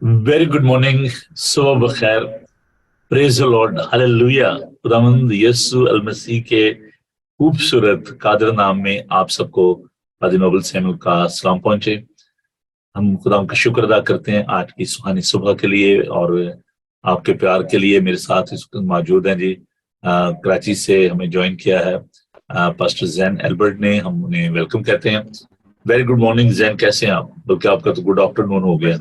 Very good morning, सुबह बखैर, praise the Lord, hallelujah. खुदावंद यीशु अल मसीह के खूबसूरत कादर नाम में आप सबको फादर नोबल सैमुअल का सलाम पहुंचे। हम खुदा का शुक्र अदा करते हैं आज की सुहानी सुबह के लिए और आपके प्यार के लिए। मेरे साथ इस वक्त मौजूद हैं जी, कराची से हमें ज्वाइन किया है पास्टर जैन एल्बर्ट ने। हम उन्हें वेलकम कहते हैं। वेरी गुड मॉर्निंग जैन, कैसे हैं आप? बल्कि आपका तो गुड आफ्टरनून हो गया।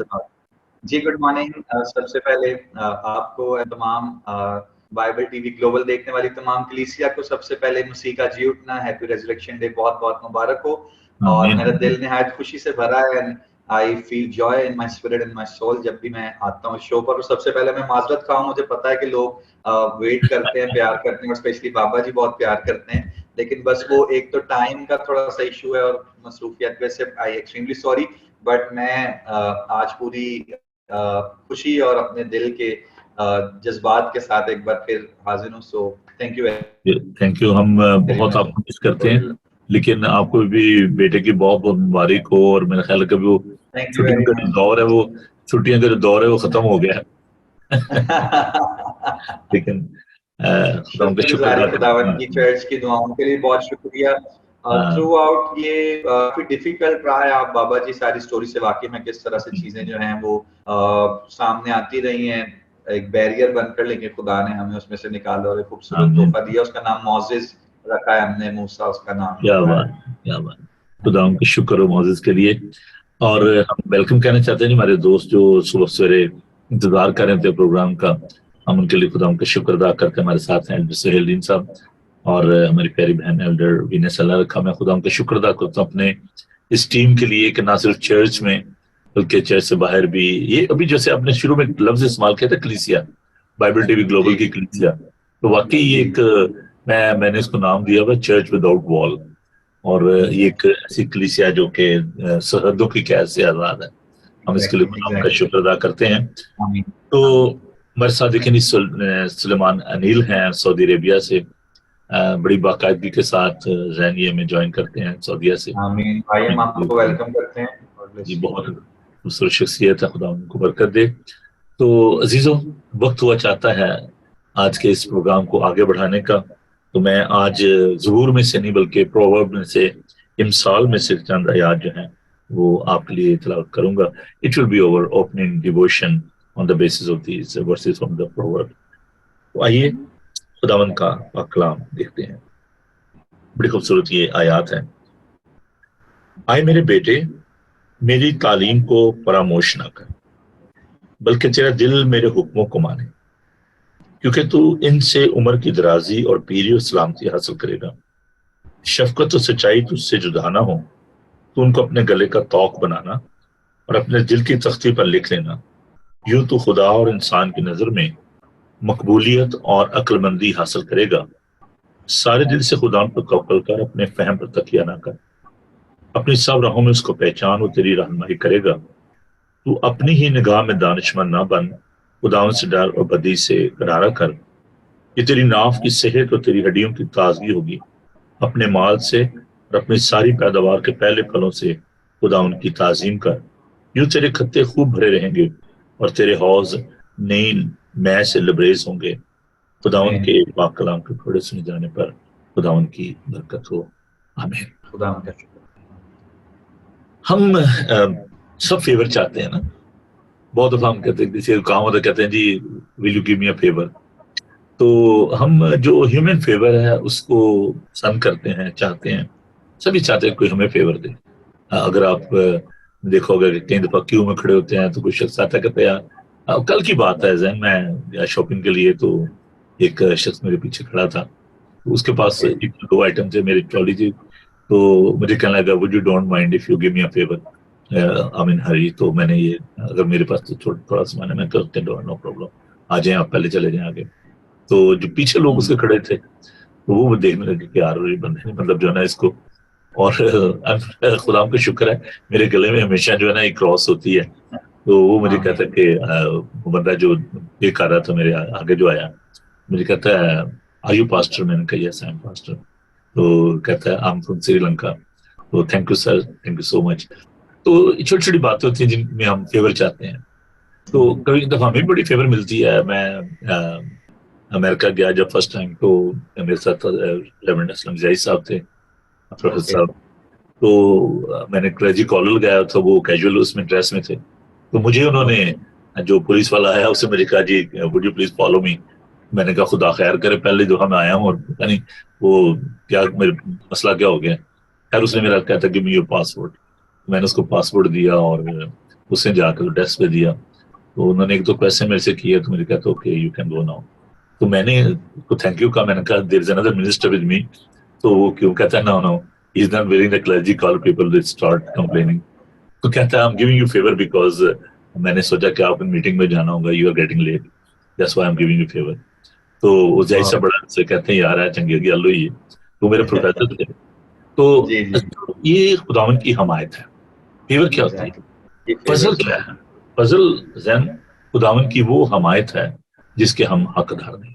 जी गुड मॉर्निंग। सबसे पहले आपको तमाम बाइबल टीवी ग्लोबल देखने वाली तमाम कलीसिया को सबसे पहले मसीह का जी उठना, हैप्पी रेजरेक्शन डे बहुत बहुत मुबारक हो। और मेरा दिल निहायत खुशी से भरा है and I feel joy in my spirit in my soul जब भी मैं आता हूँ शो पर। सबसे पहले मैं माजरत खाऊं, मुझे पता है कि लोग वेट करते हैं, प्यार करते हैं और स्पेशली बाबा जी बहुत प्यार करते हैं, लेकिन बस वो एक तो टाइम का थोड़ा सा इशू है और मसरूफियत में से आई एक्सट्रीमली सॉरी। बट मैं आज पूरी खुशी और अपने दिल के जज्बात के साथ एक बार फिर हाजिर हूँ। So thank you. हम बहुत आपको मिस करते हैं, लेकिन आपको भी बेटे की बहुत बहुत मुबारक हो। और मेरा ख्याल है कि वो छुट्टियों का जो दौर है, वो छुट्टियों का जो दौर है वो खत्म हो गया है। लेकिन खुदावंद की चर्च की दुआओं के लिए बहुत शुक्रिया। थ्रू आउट ये काफी डिफिकल्ट रहा है। आप बाबा जी सारी स्टोरी से वाकई में किस तरह से चीजें जो हैं वो सामने आती रही हैं एक बैरियर बनकर, लेकिन खुदा ने हमें उसमें से निकाला और एक खूबसूरत तोहफा दिया। उसका नाम मोसेस रखा है हमने, मूसा उसका नाम। क्या बात, क्या बात। खुदा उनका शुक्र हो मोसेस के लिए। और हम वेलकम कहना चाहते हैं हमारे दोस्त जो सुबह सवेरे इंतजार कर रहे थे प्रोग्राम का। हम उनके लिए खुदा उनका शुक्र अदा करके हमारे साथ हैं एल्डर सुहेलदीन साहब और हमारी प्यारी बहन एल्डर वीनस अल्लाह रखा। मैं खुदा उनका शुक्र अदा करता हूँ अपने इस टीम के लिए कि ना सिर्फ चर्च में बल्कि चर्च से बाहर भी। ये अभी जैसे आपने शुरू में लफ्ज इस्तेमाल किया था कलीसिया, बाइबल टीवी ग्लोबल की कलीसिया, तो वाकई ये एक मैंने इसको नाम दिया हुआ चर्च विदाउट वॉल। और ये एक ऐसी कलीसिया जो कि सरहदों की कैद से आजाद है। हम इसके लिए खुदा का शुक्र अदा करते हैं। तो हमारे साथ देखिए सुलेमान अनिल हैं सऊदी अरेबिया से, बड़ी बाकायदगी के साथ जैनिये में ज्वाइन करते हैं सऊदीया से। भाई हम आपको वेलकम करते हैं। जी बहुत खूबसूरत शख्सियत है, खुदा उनको बरकत दे। तो अजीजों, वक्त हुआ चाहता है आज के इस प्रोग्राम को आगे बढ़ाने का। तो मैं आज ज़बूर में से नहीं बल्कि प्रोवर्ब में से, इमसाल में से चंद आयात जो हैं वो आपके लिए तिलावत करूंगा। It will be over opening devotion on the basis of these versus from the proverb. तो आइए खुदावंद का पाक कलाम देखते हैं। बड़ी खूबसूरत ये आयात है। आए मेरे बेटे, मेरी तालीम को फरामोश ना कर, बल्कि तेरा दिल मेरे हुक्मों को माने, क्योंकि तू इनसे उम्र की दराजी और पीरी और सलामती हासिल करेगा। शफकत और सच्चाई तुझसे जुदा ना हो, तो उनको अपने गले का तौक बनाना और अपने दिल की तख्ती पर लिख लेना। यूं तो खुदा और इंसान की नजर में मकबूलियत और अक्लमंदी हासिल करेगा। सारे दिल से खुदा पर तवक्कुल कर, अपने फहम पर तकिया ना कर। अपनी सब राहों में उसको पहचान, वो तेरी रहनुमाई करेगा। तू अपनी ही निगाह में दानिशमंद ना बन, खुदावन से डर और बदी से किनारा कर। ये तेरी नाफ की सेहत और तेरी हड्डियों की ताजगी होगी। अपने माल से और अपनी सारी पैदावार के पहले फलों से खुदावन की ताजीम कर। यूं तेरे खत्ते खूब भरे रहेंगे और तेरे हौज नई मै से लबरेज होंगे। खुदावन के पाक कलाम के थोड़े सुने जाने पर खुदावन की बरकत हो। आमीन। खुदावन का शुक्र। हम सब फेवर चाहते हैं ना। बहुत दफा हम कहते हैं, जैसे काम होता कहते हैं जी will you give me a favour. तो हम जो ह्यूमन फेवर है उसको पसंद करते हैं, चाहते हैं। सभी चाहते हैं कोई हमें फेवर दे। अगर आप देखोगे कि कई दफा क्यू में खड़े होते हैं तो कोई शख्स आता कहते हैं यार, कल की बात है जैन, मैं शॉपिंग के लिए, तो एक शख्स मेरे पीछे खड़ा था, तो उसके पास दो आइटम थे मेरी ट्रॉली थी। तो मुझे कहने लगा would you don't mind if you give me a favour, I mean Hari. तो मैंने ये, अगर मेरे पास तो थोड़ा सामान है, मैं करते नो प्रॉब्लम, आ जाए आप, पहले चले जाए आगे। तो जो पीछे लोग उसके खड़े थे तो वो देखने लगे कि यार ये बंदे ने मतलब जो है ना इसको। और खुदा का शुक्र है मेरे गले में हमेशा जो है ना एक क्रॉस होती है। तो वो मुझे कहता है कि वो बंदा जो ये कर रहा था मेरे आगे जो आया, मुझे कहता है आर यू पास्टर? मैंने कहा यस आई एम पास्टर। तो कहता है आई एम फ्रॉम श्रीलंका। तो thank you sir, thank you so much. तो छोटी छोटी बातें होती हैं जिनमें हम फेवर चाहते हैं। तो कभी दफा हमें बड़ी फेवर मिलती है। मैं अमेरिका गया जब फर्स्ट टाइम, तो मेरे साथ रेवरेंड असलम ज़ैदी साहब थे, प्रोफेसर साहब। तो मैंने क्रेजी कॉलर गया था, वो कैजुअल उसमें ड्रेस में थे। तो मुझे उन्होंने, जो पुलिस वाला आया उससे मुझे कहा, जी would you please follow me. मैंने कहा खुदा खैर करे, पहले जो मैं आया हूँ और पता नहीं वो क्या मेरे मसला क्या हो गया। खैर उसने मेरा कहता गिव मी योर पासपोर्ट। मैंने उसको पासपोर्ट दिया और उसने जाकर डेस्क पे दिया। तो उन्होंने एक दो क्वेश्चन मेरे से किए, तो मुझे कहता okay you can go now. तो मैंने उसको थैंक यू कहा, मैंने कहा there is another minister with me. तो वो क्यों कहता है no no he is not wearing the clergy collar, people will start complaining. तो कहता है I am giving you favour because मैंने सोचा कि आप मीटिंग में जाना होगा, you are getting late, that's why I am giving you favour. तो वो जैसा सा बड़ा से कहते हैं यार है चंगे गल हुई है। तो मेरे प्रोफेसर थे। तो जी जी ये खुदावन की हमायत है। फेवर क्या होती है, ये फजल फेवर्स क्या है? फजल जैन खुदावन की वो हमायत है जिसके हम हकदार नहीं।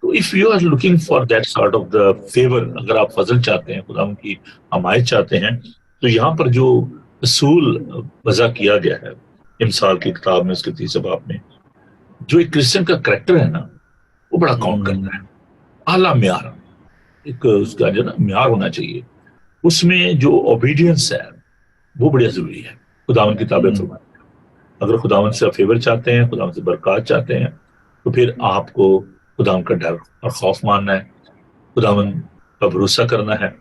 तो if you are looking for that sort of the favour, अगर आप फजल चाहते हैं, खुदावन की हमायत चाहते हैं, तो यहाँ पर जो असूल वजह किया गया है इमसाल की किताब में, उसके 30 बाब में, जो एक क्रिश्चियन का करेक्टर है ना, वो बड़ा काउंट करता है। आला म्यार, एक उसका जो ना म्यार होना चाहिए, उसमें जो ओबीडियंस है वो बड़ी जरूरी है। खुदावन की ताबे फरमान, अगर खुदावन से फेवर चाहते हैं, खुदावन से बरकत चाहते हैं, तो फिर आपको खुदावन का डर और खौफ मानना है, खुदावन का भरोसा करना है।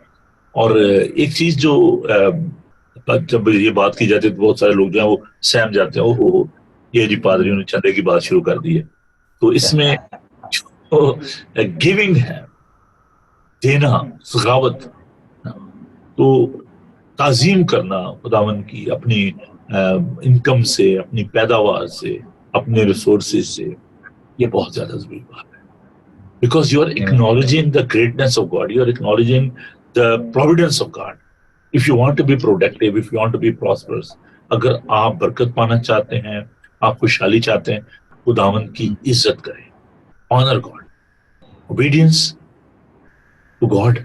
और एक चीज जो जब ये बात की जाती है तो बहुत सारे लोग जो है वो सहम जाते हैं, ओहो ये जी पादरियों ने चंदे की बात शुरू कर दी है। तो इसमें जो गिविंग है, देना, सखावत, तो ताजीम करना खुदावन की अपनी इनकम से, अपनी पैदावार से, अपने रिसोर्सेज से, ये बहुत ज्यादा जरूरी बात है। Because you are acknowledging the greatness of God, you are acknowledging the providence of God. If you want to be productive, if you want to be prosperous, अगर आप बरकत पाना चाहते हैं, आप खुशहाली चाहते हैं, खुदावन की इज्जत करें, honour God, obedience to God,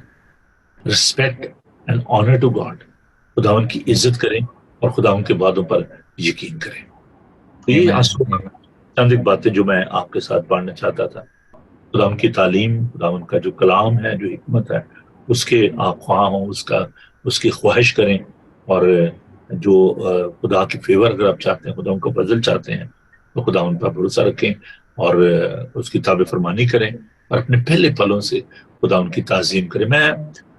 respect and honour to God. खुदावन की इज्जत करें और खुदावन के बातों पर यकीन करें। तो ये आज चंद एक बातें जो मैं आपके साथ बांटना चाहता था। खुदावन की तालीम, खुदावन का जो कलाम है, जो हिकमत है, उसके आप ख्वाह हों, उसकी ख्वाहिश करें। और जो खुदा की फेवर अगर आप चाहते हैं, खुदा उनका फजल चाहते हैं, तो खुदा उन पर भरोसा रखें और उसकी ताबे फरमानी करें और अपने पहले पलों से खुदा उनकी ताजीम करें। मैं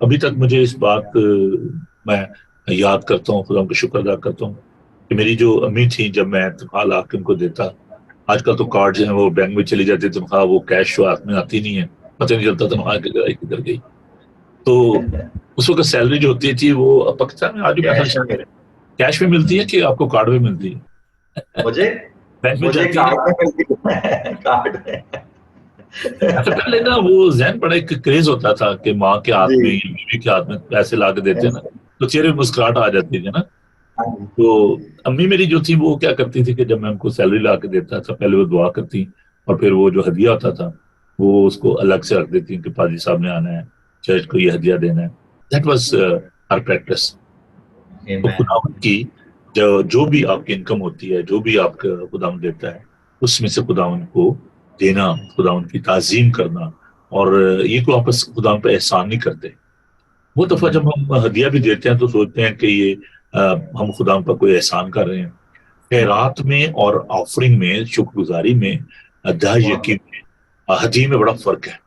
अभी तक मुझे इस बात मैं याद करता हूँ, खुदा उनका शुक्र अदा करता हूँ कि मेरी जो अम्मी थी, जब मैं तनख्वाह ला के उनको देता, आजकल तो कार्ड जो है वो बैंक में चली जाती है तनख्वाह, वो कैश हाथ में आती नहीं है, पता नहीं चलता तनख्वाह किधर गई। तो उस वक्त सैलरी जो होती थी वो पाकिस्तान में आज भी कैश में मिलती है कि आपको कार्ड में मिलती है? मुझे बैंक में मुझे जाती कार्ड है। में मिलती है, कार्ड में। अच्छा पहले ना वो जहन बड़ा एक क्रेज होता था कि माँ के हाथ में, जी बीवी के हाथ में पैसे ला के देते हैं ना, तो चेहरे में मुस्कुराहट आ जाती थी ना। तो अम्मी मेरी जो थी वो क्या करती थी कि जब मैं उनको सैलरी ला के देता था, पहले वो दुआ करती और फिर वो जो हदिया होता था वो उसको अलग से रख देती कि पाजी साहब ने आना है, चर्च को ये हदिया देना है। That was her practice. तो खुदावंद की जो भी आपकी इनकम होती है, जो भी आपका खुदावंद देता है, उसमें से खुदावंद को देना, खुदावंद की ताजीम करना। और ये कोई आपस खुदावंद पे एहसान नहीं करते। वो दफा जब हम हदिया भी देते हैं तो सोचते हैं कि ये हम खुदावंद पर कोई एहसान कर रहे हैं। खैरात में और ऑफरिंग में, शुक्रगुजारी में, दया यकीन में, हदिये में बड़ा फर्क है।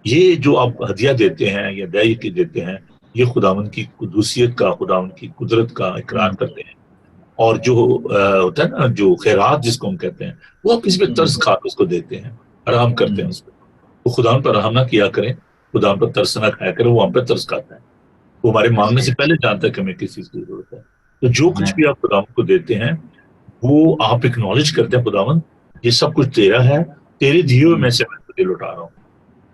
ये जो आप हदिया देते हैं या दया यकीन देते हैं, ये खुदावंद की कुदूसियत का, खुदावंद की कुदरत का इकरार करते हैं। और जो होता है ना, जो खैरात जिसको हम कहते हैं, वो आप किसी पे तरस खा के उसको देते हैं, रहम करते हैं उस पर। तो खुदा पर रहम ना किया करें, खुदा पर तरस ना खाया करें, वो हम पे तरस खाता है। वो हमारे मांगने से पहले जानता है कि हमें किस चीज की जरूरत है। तो जो कुछ भी आप खुदावंद को देते हैं, वो आप एक्नॉलेज करते हैं, खुदावंद ये सब कुछ तेरा है, तेरे दिए हुए में से मैं तुझे लौटा रहा हूँ।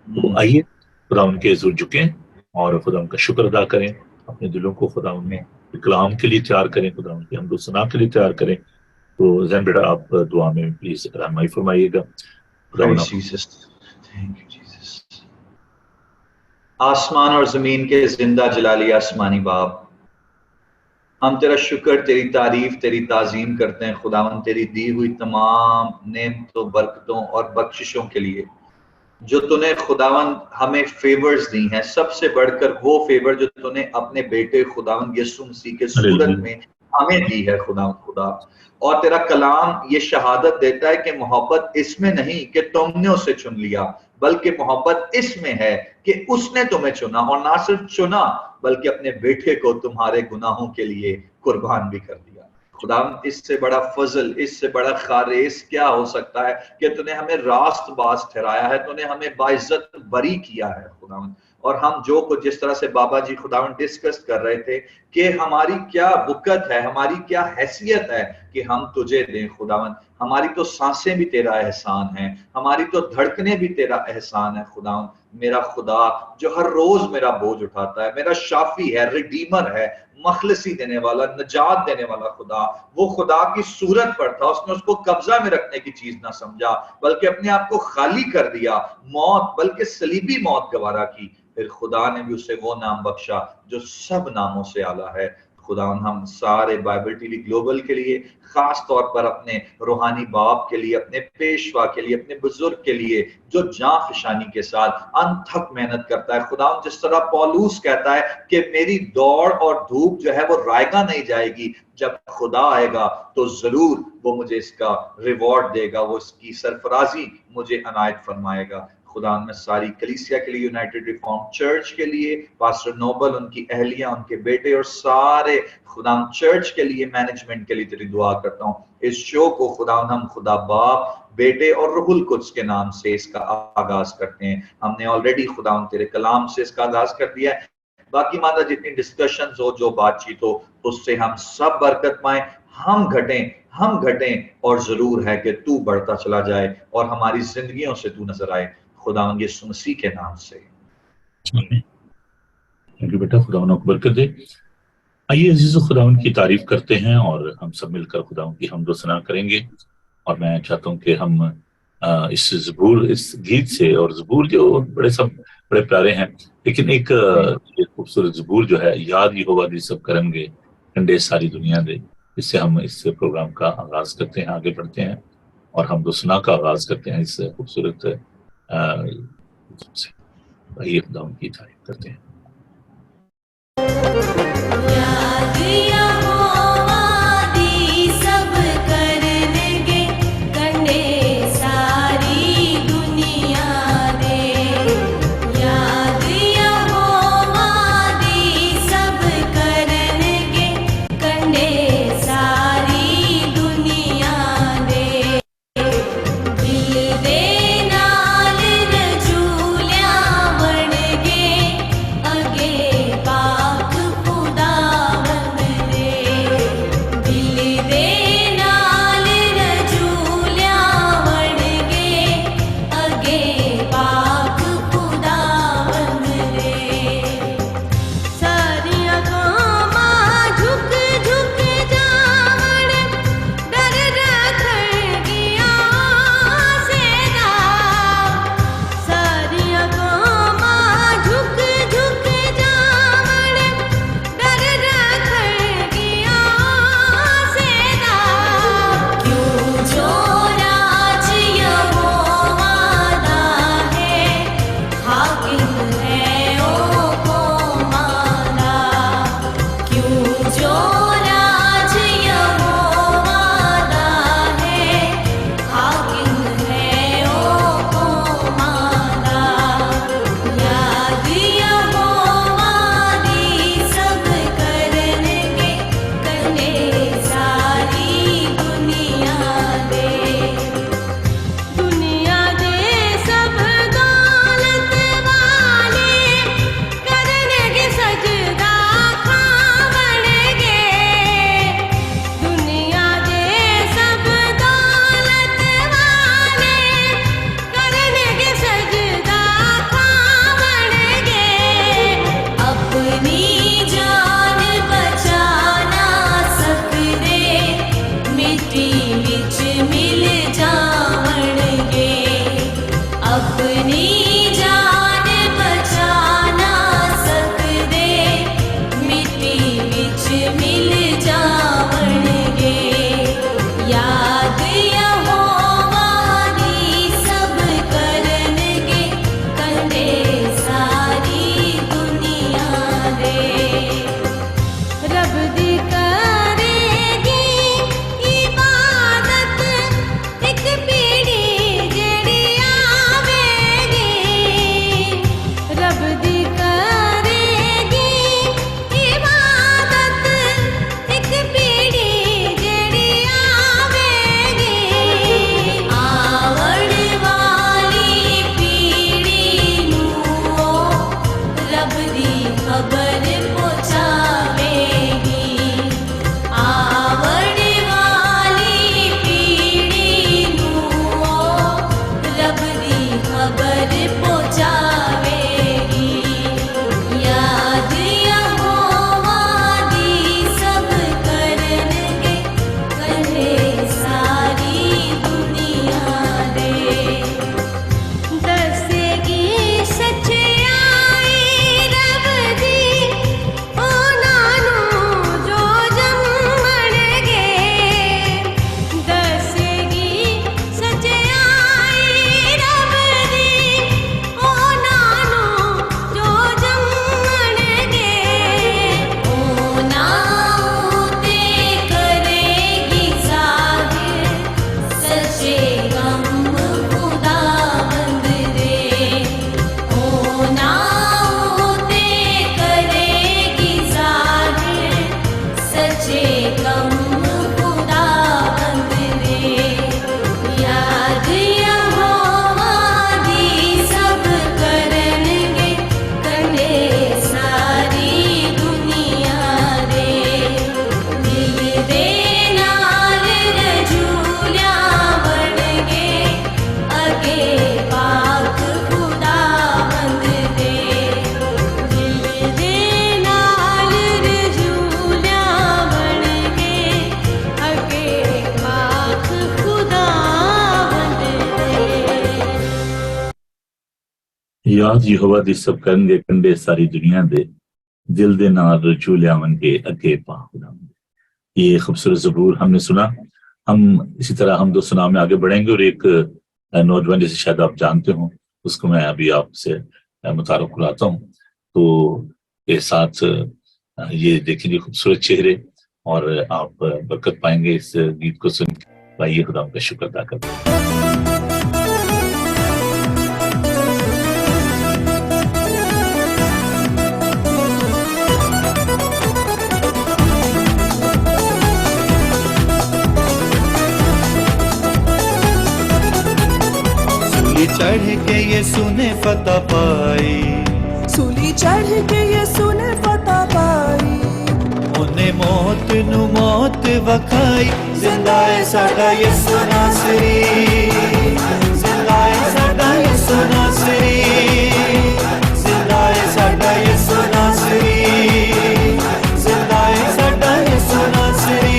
तो आइए खुदावंद के हुजूर झुकें और खुदावंद का शुक्र अदा करें, अपने दिलों को खुदावंद में कलाम के लिए तैयार करें, खुदावंद की हमदो सना के लिए तैयार करें। तो जैन बेटा आप दुआ में प्लीज रहनुमाई फरमाइएगा। आसमान और जमीन के जिंदा जलाली आसमानी बाप, हम तेरा शुक्र, तेरी तारीफ, तेरी ताजीम करते हैं खुदावन, तेरी दी हुई तमाम नेमतों, बरकतों और बख्शिशों के लिए जो तूने खुदावन हमें फेवर्स दी हैं। सबसे बढ़कर वो फेवर जो तूने अपने बेटे खुदावन यीशु मसीह के सूरत हालेलुया। में हमें दी है खुदावन खुदा। और तेरा कलाम ये शहादत देता है कि मोहब्बत इसमें नहीं कि तुमने उसे चुन लिया, बल्कि मोहब्बत इसमें है कि उसने तुम्हें चुना, और ना सिर्फ चुना बल्कि अपने बेटे को तुम्हारे गुनाहों के लिए कुर्बान भी कर दिया। खुदा, इससे बड़ा फजल, इससे बड़ा खारिज क्या हो सकता है कि तूने हमें रास्तबाज ठहराया है, तूने हमें बाइज्जत बरी किया है खुदावन। और हम जो कुछ जिस तरह से बाबा जी खुदावन डिस्कस कर रहे थे कि हमारी क्या बुकत है, हमारी क्या हैसियत है कि हम तुझे दें खुदावन। हमारी तो सांसें भी तेरा एहसान है, हमारी तो धड़कनें भी तेरा एहसान है खुदावन। मेरा खुदा जो हर रोज मेरा बोझ उठाता है, मेरा शाफी है, रिडीमर है, मखलसी देने वाला, नजात देने वाला खुदा, वो खुदा की सूरत पर था। उसने उसको कब्जा में रखने की चीज ना समझा, बल्कि अपने आप को खाली कर दिया, मौत, बल्कि सलीबी मौत गवारा की। फिर खुदा ने भी उसे वो नाम बख्शा जो सब नामों से आला है। खुदा, हम सारे बाइबल टीवी ग्लोबल के लिए, खास तौर पर अपने रूहानी बाप के लिए, अपने पेशवा के लिए, अपने बुजुर्ग के लिए जो जां फिशानी के साथ अनथक मेहनत करता है खुदा, जिस तरह पौलूस कहता है कि मेरी दौड़ और धूप जो है वो रायगा नहीं जाएगी, जब खुदा आएगा तो जरूर वो मुझे इसका रिवॉर्ड देगा, वो इसकी सरफराजी मुझे अनायत फरमाएगा। खुदा, मैं सारी कलीसिया के लिए, यूनाइटेड रिफॉर्म चर्च के लिए, पास्टर नोबल, उनकी अहलिया, उनके बेटे और सारे खुदा चर्च के लिए, मैनेजमेंट के लिए तेरी दुआ करता हूँ। इस शो को खुदा हम खुदा बाप, बेटे और रूहुल कुद्स के नाम से इसका आगाज करते हैं। हमने ऑलरेडी खुदा तेरे कलाम से इसका आगाज कर दिया है। बाकी माता जितनी डिस्कशंस हो, जो बातचीत हो, उससे हम सब बरकत पाएं, हम घटें और जरूर है कि तू बढ़ता चला जाए और हमारी जिंदगियों से तू नजर आए, खुदा यीशु मसीह के नाम से। थैंक यू बेटा, खुदा आपको बरकत दे। आइए अजीजों, खुदा की तारीफ करते हैं और हम सब मिलकर खुदा की हमदो सना करेंगे। और मैं चाहता हूँ कि हम इस ज़बूर, इस गीत से, और ज़बूर जो बड़े प्यारे हैं, लेकिन एक खूबसूरत ज़बूर जो है, याद यहोवा दी सब करनगे कंडे सारी दुनिया दे, इससे हम इस प्रोग्राम का आगाज करते हैं, आगे बढ़ते हैं और हमदो सना का आगाज करते हैं इस खूबसूरत से। आइए खुदा की तारीफ करते हैं। याद यहोवा दी सब करनगे कंडे सारी दुनिया दे, दिल दे नाल रजू लियावनगे अगे पा खुदावंद। ये खूबसूरत ज़बूर हमने सुना। हम इसी तरह हम दो सुना में आगे बढ़ेंगे और एक नौजवान जिसे शायद आप जानते हो उसको मैं अभी आपसे मुतारफ कराता हूँ। तो के साथ ये देखेंगे खूबसूरत चेहरे और आप बरकत पाएंगे इस गीत को सुन। आइए खुदा का शुक्र अदा करते हैं। चढ़ के यीशु ने फतह पाई, सूली चढ़ के यीशु ने फतह पाई, उन्हें मौत नू मौत वखाई। जिंदा है साडा यीशु नासरी, जिंदा है साडा यीशु नासरी, जिंदा है साडा यीशु नासरी, जिंदा है साडा यीशु नासरी।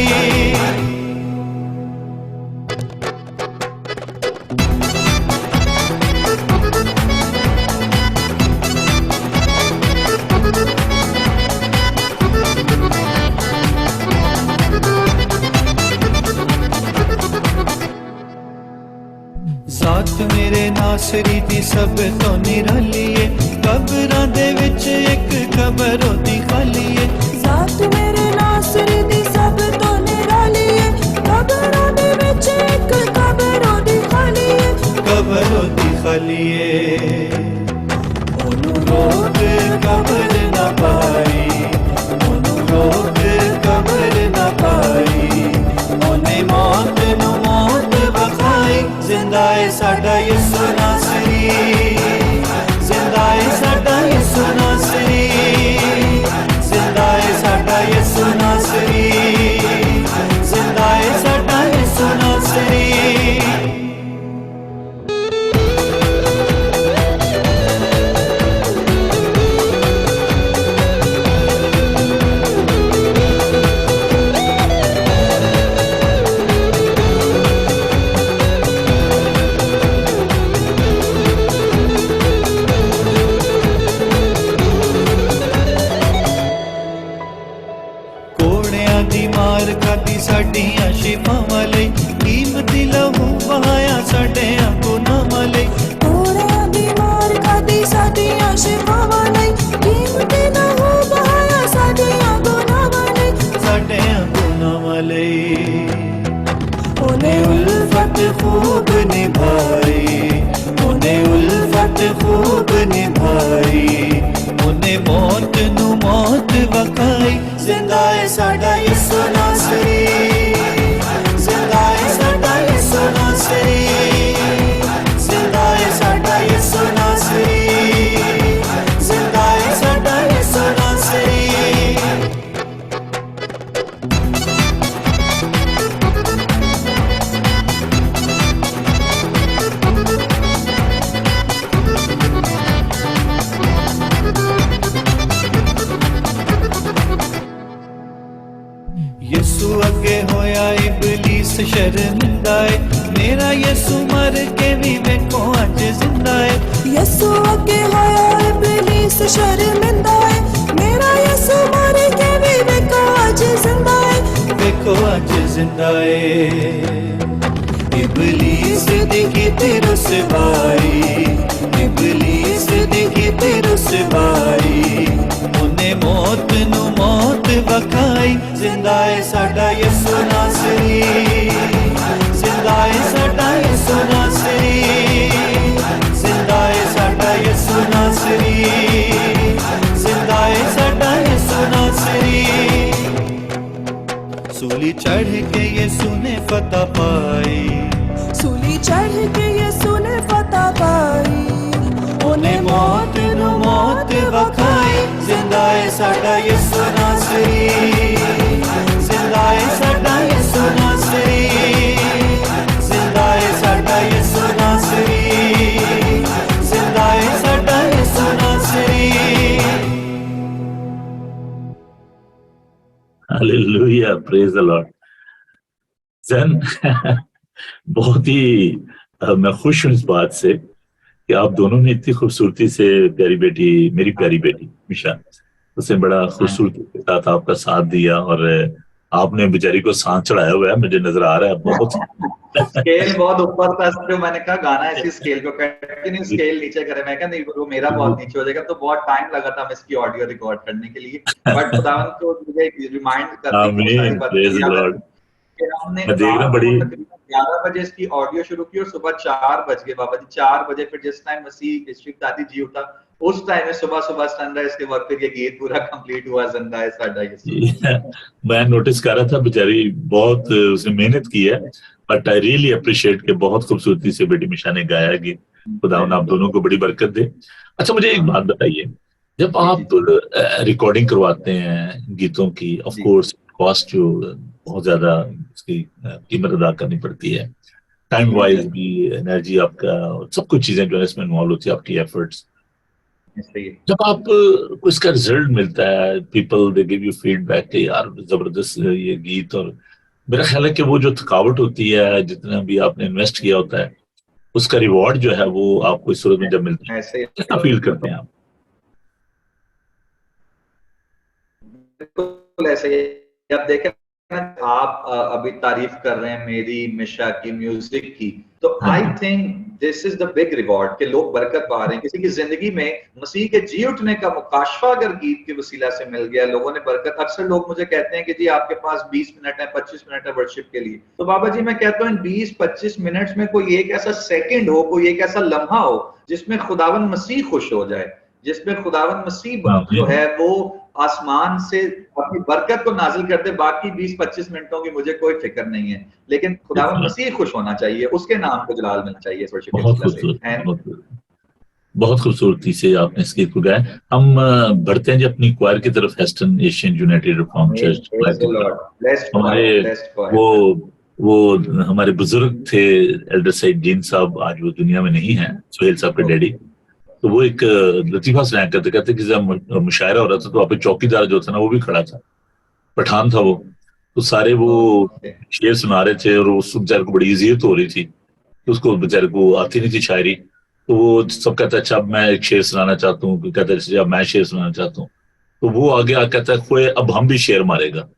साथ मेरे नासरी दी सब तो निराली है, कबरां दे विच एक कबर होती खाली है। जात मेरे नासरी दी सब तो निराली है, कबरां दे विच एक कबर होती खाली है, कबर होती खाली है। ओनू रोक कबर ना पाई, ओनू रोक कबर ना पाई, ओने मौत नू मौत वखाई। जिंदा है साडा यीशु नासरी, जिंदा है साडा यीशु नासरी, जिंदा है साडा यीशु नासरी, जिंदा है साडा यीशु नासरी। साडियां शिफावां लई कीमती लहू बहाया साडियां गुनाहां लई। कोड़ियां दी मार खादी साडियां शिफावां लई, कीमती लहू बहाया साडियां गुनाहां लई, साडियां गुनाहां लई। ओने उल्फत खूब निभाई, ओने उल्फत खूब निभाई, ओने मौत नू मौत वखाई। जिंदा है साडा यीशु नासरी, जिंदा है साडा यीशु नासरी, जिंदा है साडा यीशु नासरी, जिंदा है साडा यीशु नासरी। यीशु अगे होया इबलीस शर्मिंदा है, मेरा यीशु मर के भी वेखो अज जिंदा है। यीशु अगे होया इबलीस शर्मिंदा है, मेरा यीशु मर के भी वेखो अज जिंदा है, वेखो अज जिंदा है। इबलीस देखी तेरो सिवाई, इबलीस देखी तेरो सिवाई, उन्हें मौत नू मौत वखाई। जिंदा है साडा यीशु नासरी, जिंदा है साडा यीशु नासरी, जिंदा है साडा यीशु नासरी, जिंदा है साडा यीशु नासरी। सूली चढ़ के यीशु ने फतह पाई, सूली चढ़ के यीशु ने फतह पाई, ओने मौत नू मौत वखाई। जिंदा है साडा यीशु नासरी, जिंदा है साडा यीशु नासरी, जिंदा है साडा यीशु नासरी, जिंदा है साडा यीशु नासरी। Hallelujah, praise the Lord. जन बहुत ही मैं खुश हूं इस बात से कि आप दोनों ने इतनी खूबसूरती से प्यारी बेटी, मेरी प्यारी बेटी मिशा, उसने बड़ा खूबसूरती के साथ आपका साथ दिया, और आपने बेचारी को सांस चढ़ाया हुआ है, मुझे नजर आ रहा है बहुत। स्केल बहुत ऊपर था, तो मैंने कहा गाना ऐसी स्केल को कंटिन्यू स्केल नीचे करे, मैं कहा नहीं वो मेरा बहुत नीचे हो जाएगा, तो बहुत टाइम लगा था मैं इसकी ऑडियो रिकॉर्ड करने के लिए, बट खुदावन को मुझे रिमाइंड करने की सारी बातें कि हमने मैं देखना रात बड़ी को तकरीबन 11 बजे इसकी ऑडियो शुरू की और सुबह 4 बज गए बाबा जी, 4 बजे फिर जिस टाइम मसीह इश्क दादी जी उठा उस टाइम में सुबह सुबह सनराइज के वक्त फिर ये गीत पूरा कंप्लीट हुआ, जिंदा है साडा यीशु। मैं नोटिस कर रहा था बेचारी बहुत उसने मेहनत की है, बट आई रियली अप्रिशिएट के बहुत खूबसूरती से बेटी मिशा ने गाया गीत। खुदावन आप दोनों को बड़ी बरकत दे। अच्छा मुझे एक बात बताइए, जब आप रिकॉर्डिंग करवाते हैं गीतों की, ऑफ कोर्स कॉस्ट जो बहुत ज्यादा इसकी कीमत अदा करनी पड़ती है, टाइम वाइज भी, एनर्जी आपका, सब कुछ चीजें जो है इसमें इन्वॉल्व होती है, आपकी एफर्ट्स। जब आप को इसका रिजल्ट मिलता है, people they give you feedback कि यार जबरदस्त ये गीत, और मेरा ख्याल है कि वो जो थकावट होती है, जितना भी आपने इन्वेस्ट किया होता है, उसका रिवॉर्ड जो है वो आपको इस सूरत में जब मिलता है, क्या फील करते हैं आप? बिल्कुल ऐसे ही। आप देखें आप अभी तारीफ कर रहे हैं मेरी मिशा की म्यूजिक की, तो I think this is the big reward कि लोग बरकत पा रहे हैं, किसी की जिंदगी में मसीह के जी उठने का मुकाशफा अगर गीत के वसीला से मिल गया, लोगों ने बरकत। अक्सर लोग मुझे कहते हैं कि जी आपके पास 20 मिनट है, 25 मिनट है वर्शिप के लिए, तो बाबा जी मैं कहता हूँ इन 20-25 मिनट्स में कोई एक ऐसा सेकंड हो, कोई एक ऐसा लम्हा हो जिसमें खुदावन मसीह खुश हो जाए, जिसमें खुदावन मसीह जो है वो आसमान से अपनी बरकत को नाजिल करते। बाकी 20-25 मिनटों की मुझे कोई फिक्र नहीं है, लेकिन खुदावन मसीह खुश होना चाहिए, उसके नाम को जलाल मिलना चाहिए। बहुत खूबसूरती से आपने इस गीत को गाया। हम बढ़ते हैं जी अपनी क्वायर की तरफ, hasten Asian United reform church. हमारे वो हमारे बुजुर्ग थे एल्डर सईद दीन साहब, आज वो दुनिया में नहीं है, सुहेल साहब के डैडी। तो वो एक लतीफा सुनाया करते, कहते कि जब मुशायरा हो रहा था तो वहाँ पे चौकीदार जो था ना वो भी खड़ा था, पठान था वो, तो सारे वो शेर सुना रहे थे और उस बेचारे को बड़ी इज़्ज़त हो रही थी, तो उसको बेचारे को आती नहीं थी शायरी, तो वो सब कहता है अच्छा अब मैं एक शेर सुनाना चाहता हूँ, कहता है अब मैं शेर सुनाना चाहता हूँ, तो वो आगे आ कहता है खोए अब हम भी शेर मारेगा।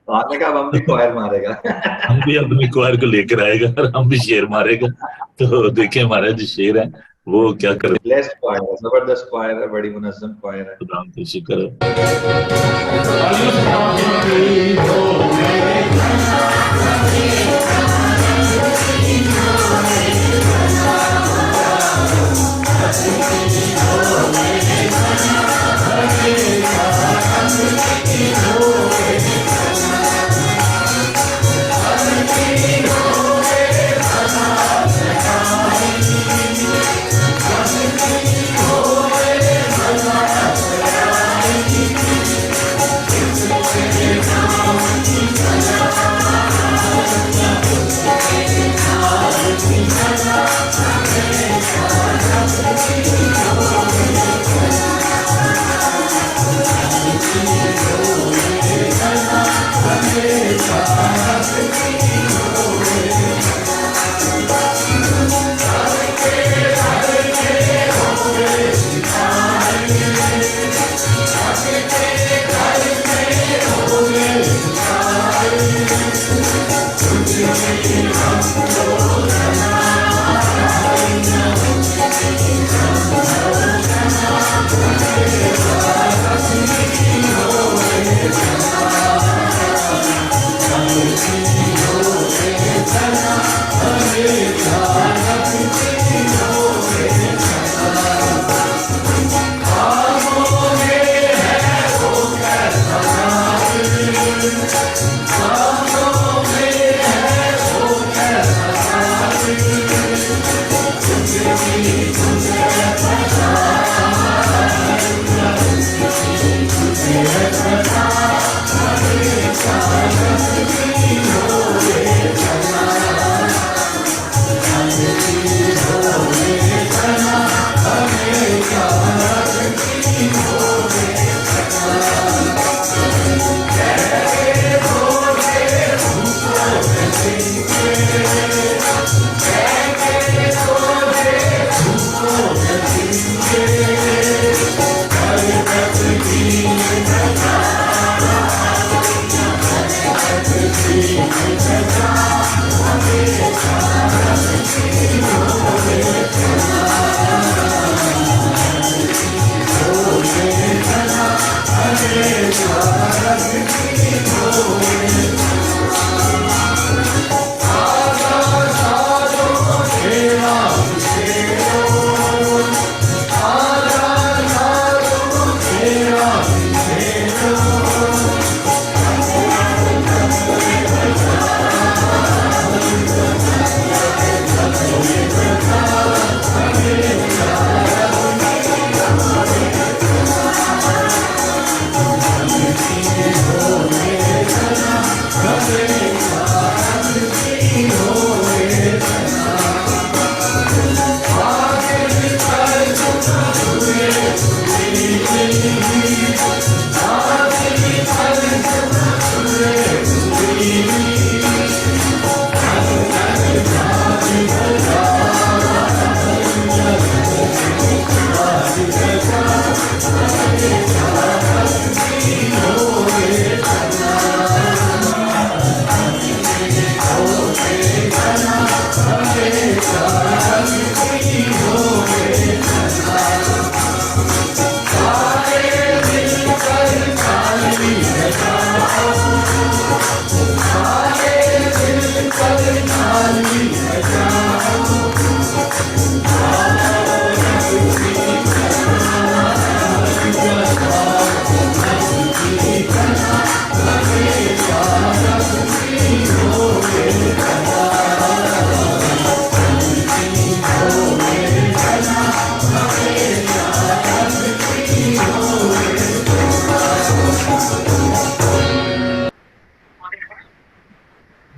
आपने कहा हम भी क्वायर मारेगा। हम भी अपनी क्वायर को लेकर आएगा और हम भी शेर मारेगा। तो देखें हमारा जो शेर है वो क्या कर रहे हैं। जबरदस्त क्वायर है, बड़ी मुनज़्ज़म क्वायर है। खुदा तो शुक्र है।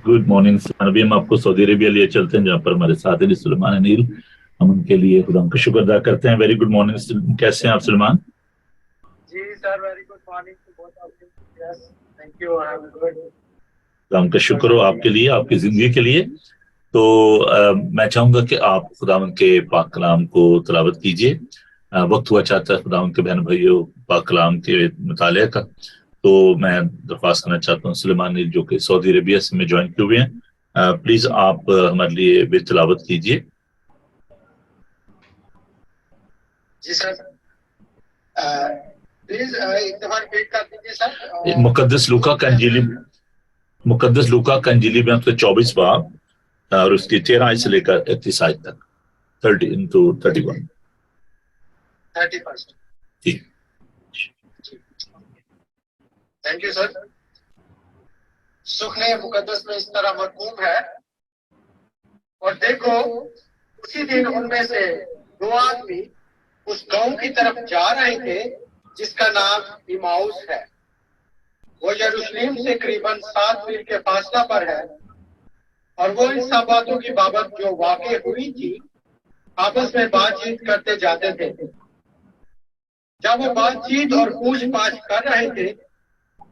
Good morning. अभी हम आपको सऊदी अरेबिया लिए चलते हैं, जहाँ पर हमारे साथ है सुलेमान अनिल। हम उनके लिए खुदा का शुक्र अदा करते हैं। वेरी गुड मॉर्निंग, कैसे हैं आप सुलेमान? जी sir, very good morning. Yes, thank you, I am good. खुदा का शुक्र हो आपके लिए, आपकी जिंदगी के लिए। तो मैं चाहूंगा कि आप खुदा के पाक कलाम को तिलावत कीजिए। वक्त हुआ चाहता है खुदा के बहन भाइयों पाक कलाम के मुताले का। तो मैं दरख्वास्त करना चाहता हूँ सुलेमान अनिल, जो कि सऊदी अरेबिया से में ज्वाइन किए हुए हैं, प्लीज आप हमारे लिए भी तिलावत कीजिए। जी सर, प्लीज एक दफा रिपीट कर दीजिए सर। मुकद्दस लूका का इंजीली में आपसे 24 बाब और उसकी 13 आयत से लेकर 31 आयत तक, 30 to 31। 31 जी, थैंक यू सर। सुखने मुकद्दस में इस तरह मरकूम है, और देखो उसी दिन उनमें से 2 आदमी उस गांव की तरफ जा रहे थे जिसका नाम इमाउस है। वो यरूशलेम से करीबन 7 मील के फासला पर है, और वो इन सब बातों की बाबत जो वाक़ई हुई थी आपस में बातचीत करते जाते थे। जब वो बातचीत और पूछ पाछ कर रहे थे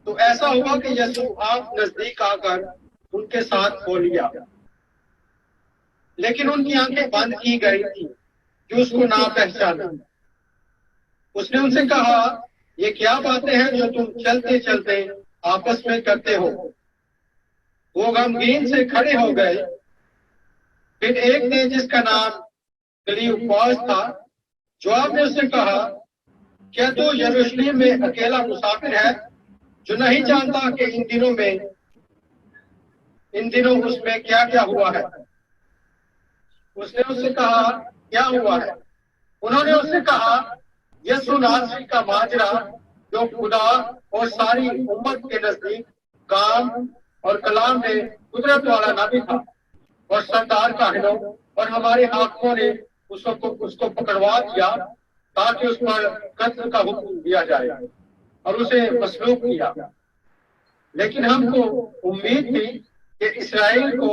तो ऐसा हुआ कि यीशु आप नजदीक आकर उनके साथ हो लिया, लेकिन उनकी आंखें बंद की गई थी कि उसको ना पहचाना। उसने उनसे कहा, ये क्या बातें हैं जो तुम चलते चलते आपस में करते हो? वो गमगीन से खड़े हो गए। फिर एक ने, जिसका नाम क्लियोपास था, जवाब में उसने कहा, क्या तू यरूशलेम में अकेला मुसाफिर है जो नहीं जानता कि इन दिनों उसमें क्या क्या हुआ है? उसने उससे कहा, क्या हुआ है? उन्होंने उससे कहा, यीशु नासरी का माजरा, जो खुदा और सारी उम्मत के नजदीक काम और कलाम में कुदरत वाला नबी था, और सरदार काहिनों और हमारे हाकिमों ने उसको पकड़वा दिया ताकि उस पर कत्ल का हुक्म दिया जाए और उसे मसलूब किया। लेकिन हमको उम्मीद थी कि इस्राएल को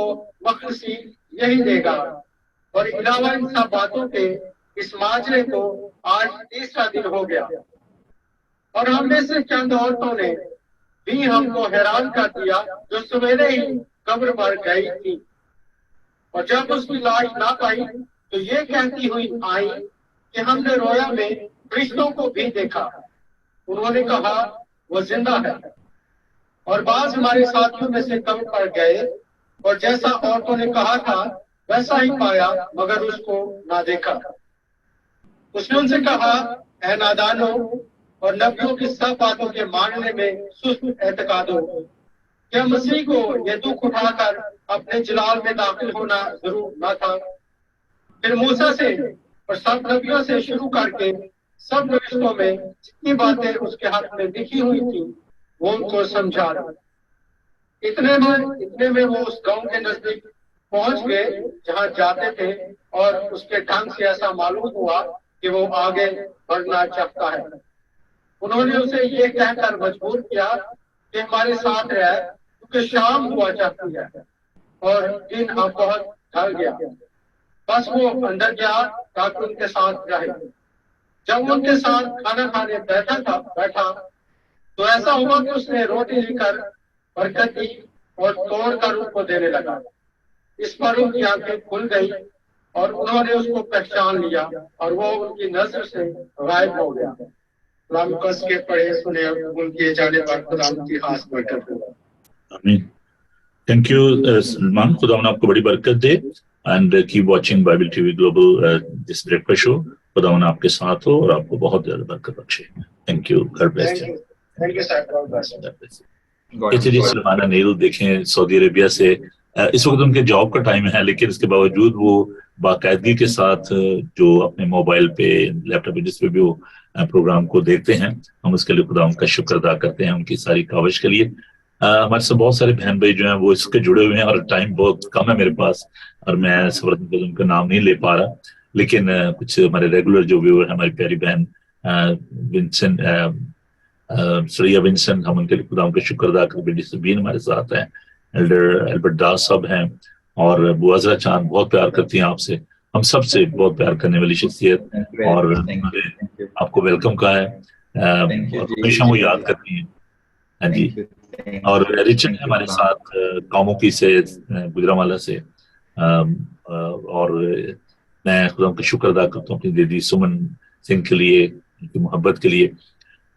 मखलसी यही देगा, और अलावा इन सब बातों के इस माजरे को आज 3रा दिन हो गया, और हम में से चंद औरतों ने भी हमको हैरान कर दिया जो सवेरे ही कब्र पर गई थी, और जब उसकी लाश ना पाई तो ये कहती हुई आई कि हमने रोया में फरिश्तों को भी देखा। उन्होंने कहा, वो जिंदा है। और बाज हमारे साथियों में से कब्र पर गए, और जैसा औरतों ने कहा था वैसा ही पाया, मगर उसको ना देखा। उसने उनसे कहा, ऐ नादानो और नबियों की सब बातों के मानने में सुस्त एतकादो, क्या मसीह को यह दुख उठाकर अपने जलाल में दाखिल होना जरूर न था? फिर मूसा से और सब नबियों से शुरू करके सब फरिश्तों में जितनी बातें उसके हक में लिखी हुई थी वो उनको समझा। इतने में वो उस गांव के नजदीक पहुंच गए जहां जाते थे, और उसके ढंग से ऐसा मालूम हुआ कि वो आगे बढ़ना चाहता है। उन्होंने उसे ये कहकर मजबूर किया कि हमारे साथ रह, क्योंकि शाम हुआ चाहती है और दिन अब बहुत ढल गया। बस वो अंदर गया ताकि उनके साथ रहे। जब उनके साथ खाना खाने बैठा तो ऐसा हुआ कि उसने रोटी लेकर बरकत दी और तोड़कर उनको देने लगा। इस पर उनकी आंखें खुल गई और उन्होंने उसको पहचान लिया, और वो उनकी नजर से गायब हो गया। कस के पढ़े सुने उनके जाने पर खुदा की खास बरकत हो। आमीन। थैंक यू सलमान, खुदा आपको बड़ी बरकत दे। And keep watching Bible TV global, this breakfast show. खुदा आपके साथ हो और आपको बहुत ज्यादा बरकत बख्शे। Thank you, God bless you. Thank you sir, God bless. चलिए सुलेमान अनिल, देखें सऊदी अरेबिया से इस वक्त उनके जॉब का टाइम है, लेकिन इसके बावजूद वो बाकायदगी के साथ जो अपने मोबाइल पे, लैपटॉप पे, जिस पे भी वो प्रोग्राम को देखते हैं, हम उसके लिए खुदा उनका शुक्र अदा करते हैं, उनकी सारी काविश के लिए। हमारे साथ बहुत सारे बहन भाई जो हैं वो इसके जुड़े हुए हैं, और टाइम बहुत कम है मेरे पास, और मैं उनका नाम नहीं ले पा रहा। लेकिन कुछ हमारे रेगुलर जो व्यूअर है, हमारी प्यारी बहन विंसेंट, श्रेया विंसेंट, हम उनके लिए खुदा उनका शुक्र अदा करते। बेटी सबीन हमारे साथ है, एल्डर एल्बर्ट दास साहब हैं, और बुआजरा चांद बहुत प्यार करती हैं आपसे, हम सबसे बहुत प्यार करने वाली शख्सियत, और आपको वेलकम कहा है, और हमेशा वो याद करती हैं। हाँ जी। और रिचर्ड है हमारे साथ कामोकी से, गुजरावाला से, और मैं खुदा का शुक्र अदा करता हूँ अपनी दीदी सुमन सिंह के लिए, उनकी मोहब्बत के लिए।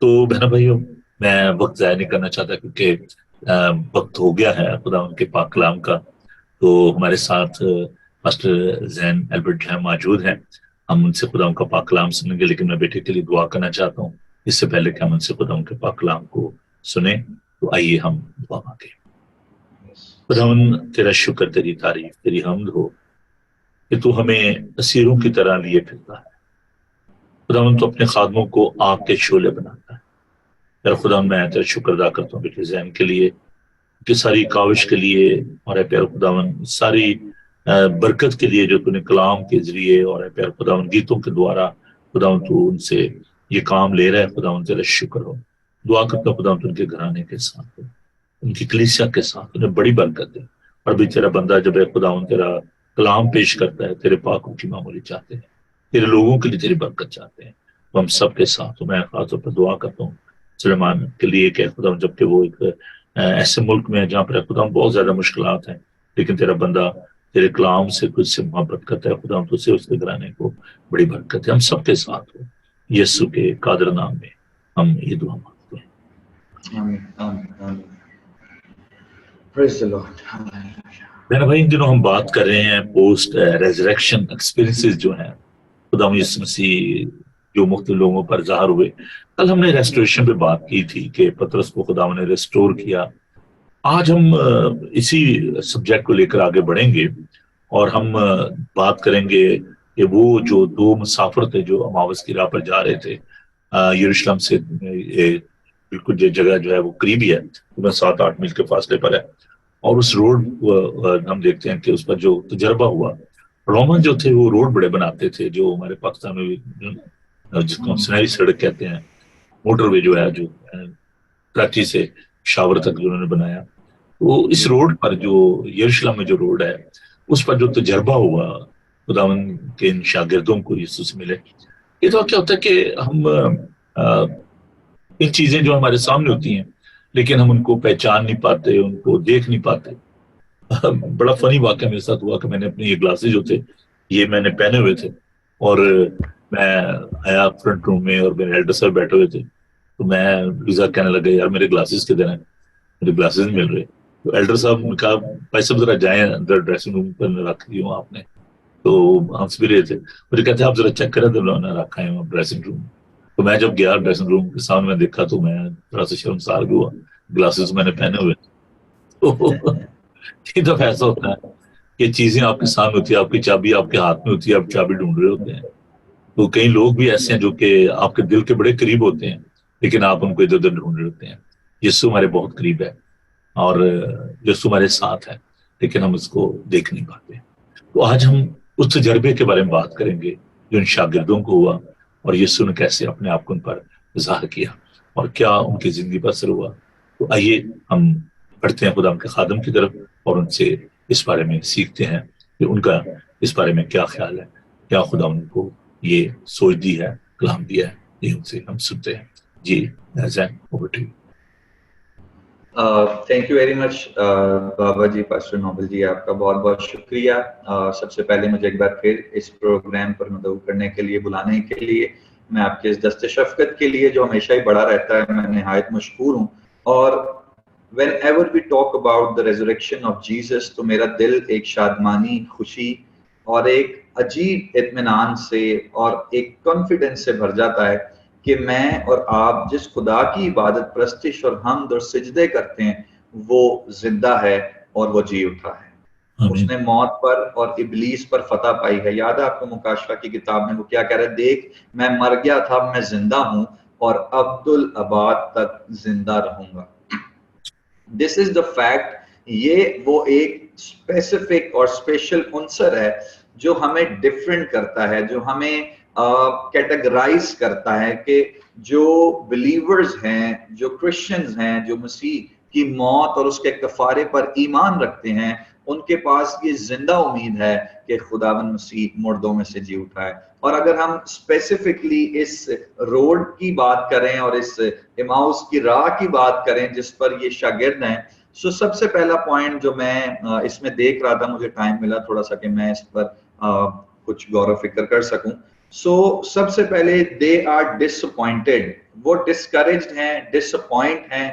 तो बहनों भाइयों, मैं वक्त ज़ाया नहीं करना चाहता क्योंकि वक्त हो गया है खुदा उनके पाक कलाम का। तो हमारे साथ पास्टर जैन एल्बर्ट जो है मौजूद हैं, हम उनसे खुदा उनका पाक कलाम सुनेंगे, लेकिन मैं बेटे के लिए दुआ करना चाहता हूँ इससे पहले कि हम उनसे खुदा उनके पाक कलाम को सुने। तो आइए हम दुआ मांगे। खुदावन, तेरा शुक्र, तेरी तारीफ, तेरी हम्द हो कि तू हमें असीरों की तरह लिए फिरता है। खुदावन, तो अपने खादमों को आग के शोले बनाता है। तेरा खुदा, मैं तेरा शुक्र अदा करता हूँ बेटे जैन के लिए, कि सारी काविश के लिए, और प्यार खुदावन सारी बरकत के लिए जो तूने कलाम के जरिए और प्यार खुदावन गीतों के द्वारा खुदावन तू उनसे ये काम ले रहा है। खुदावन तेरा शुक्र हो। दुआ करता हूँ खुदावन उनके घराने के साथ, उनकी कलीसिया के साथ उन्हें बड़ी बरकत है। और भी तेरा बंदा जब है खुदावन तेरा कलाम पेश करता है, तेरे पाकों की मामूली चाहते हैं, तेरे लोगों के लिए तेरी बरकत चाहते हैं, तो हम सबके साथ। मैं खासतौर पर दुआ करता हूँ सुलेमान के लिए कि खुदा, जबकि वो एक ऐसे मुल्क में है जहाँ पर खुदा बहुत ज्यादा मुश्किलात हैं, लेकिन तेरा बंदा तेरे कलाम से कुछ से मोहब्बत करता है। खुदा तुझसे उसके घराने को बड़ी बरकत है। हम सबके साथ हो, यीशु के कादर नाम में हम ये दुआ मांगते हैं। आमीन, आमीन, आमीन। Praise the Lord. मेरा भाई, इन दिनों हम बात कर रहे हैं पोस्ट रेजरेक्शन एक्सपीरियंसेस जो हैं खुदा यीशु मसीह जो मुख्तलिफ लोगों पर ज़ाहिर हुए। कल हमने रेस्टोरेशन पे बात की थी कि पतरस को खुदा ने रेस्टोर किया। आज हम इसी सब्जेक्ट को लेकर आगे बढ़ेंगे और हम बात करेंगे कि वो जो दो मुसाफिर थे जो अमावस की राह पर जा रहे थे, यरूशलेम से बिल्कुल जो जगह जो है वो करीबी है, तो 7-8 मील के फासले पर है। और उस रोड हम देखते हैं कि उस पर जो तजर्बा हुआ, रोमन जो थे वो रोड बड़े बनाते थे, जो हमारे पाकिस्तान में जिसको सुनहरी सड़क कहते हैं, मोटरवे जो है, जो कराची से शावर तक उन्होंने बनाया। तो इस रोड पर जो यरूशलेम में जो रोड है, उस पर जो तजर्बा हुआ खुदावन के इन शागिर्दों को यीशु से मिले। ये तो क्या होता है कि हम इन चीजें जो हमारे सामने होती हैं लेकिन हम उनको पहचान नहीं पाते, उनको देख नहीं पाते। बड़ा फनी वाकया मेरे साथ हुआ कि मैंने अपने ये ग्लासेस जो थे ये मैंने पहने हुए थे, और मैं आया फ्रंट रूम में और मेरे एल्डर साहब बैठे हुए थे। तो मैं लुजा कहने लगा, यार मेरे ग्लासेस किधर हैं, मुझे ग्लासेस नहीं मिल रहे। तो एल्डर साहब ने कहा, भाई साहब जरा जाएं अंदर ड्रेसिंग रूम पर रख दी हूँ आपने। तो हंस भी रहे थे, मुझे कहते आप जरा चेक करें, तो उन्होंने रखा है ड्रेसिंग रूम। तो मैं जब गया ड्रेसिंग रूम के सामने में देखा तो मैं थोड़ा सा शर्मसार भी हुआ, ग्लासेस मैंने पहने हुए। तो ये तो ऐसा होता है कि चीजें आपके सामने होती है, आपकी चाबी आपके हाथ में होती है, आप चाबी ढूंढ रहे होते हैं। तो कई लोग भी ऐसे हैं जो कि आपके दिल के बड़े करीब होते हैं, लेकिन आप उनको इधर उधर ढूंढ रहे होते हैं। यीशु हमारे बहुत करीब है और यीशु हमारे साथ है, लेकिन हम उसको देख नहीं पाते। तो आज हम उस तजर्बे के बारे में बात करेंगे जो इन शागिर्दों को हुआ, और यीशु ने कैसे अपने आप को उन पर ज़ाहिर किया और क्या उनकी जिंदगी पर असर हुआ। तो आइए हम बढ़ते हैं खुदा के खादम की तरफ और उनसे इस बारे में सीखते हैं कि उनका इस बारे में क्या ख्याल है, क्या खुदा उनको ये सोच दी है, कलाम दिया है, ये उनसे हम सुनते हैं। जी Jain, over to you. Thank you very much बाबा जी, पास्टर नोबल जी, आपका बहुत बहुत शुक्रिया। सबसे पहले मुझे एक बार फिर इस प्रोग्राम पर मदऊ करने के लिए, बुलाने के लिए, मैं आपके इस दस्ते शफ़क़त के लिए जो हमेशा ही बड़ा रहता है, मैं निहायत मशकूर हूँ। और whenever we talk about the resurrection of Jesus, तो मेरा दिल एक शादमानी, खुशी और एक अजीब इत्मीनान से और एक कॉन्फिडेंस से भर जाता है कि मैं और आप जिस खुदा की इबादत, प्रस्तिश और हमद और सिजदे करते हैं, वो जिंदा है और वो जी उठा है। उसने मौत पर और इब्लीस पर फतह पाई है। याद है आपको मुकाशफा की किताब में वो क्या कह रहा है, देख मैं मर गया था, मैं जिंदा हूं और अब्दुल अबाद तक जिंदा रहूंगा। This is the fact. ये वो एक स्पेसिफिक और स्पेशल उनसर है जो हमें डिफरेंट करता है, जो हमें कैटेगराइज करता है कि जो बिलीवर्स हैं, जो क्रिश्चियंस हैं, जो मसीह की मौत और उसके कफारे पर ईमान रखते हैं, उनके पास ये जिंदा उम्मीद है कि खुदावंद मसीह मुर्दों में से जी उठा है। और अगर हम स्पेसिफिकली इस रोड की बात करें और इस इमाउस की राह की बात करें जिस पर ये शागिर्द हैं, सो सबसे पहला पॉइंट जो मैं इसमें देख रहा था, मुझे टाइम मिला थोड़ा सा कि मैं इस पर कुछ गौर फिक्र कर सकूं। सो सबसे पहले दे आर डिसअपॉइंटेड, वो डिस्करेज्ड हैं, डिसअपॉइंट हैं,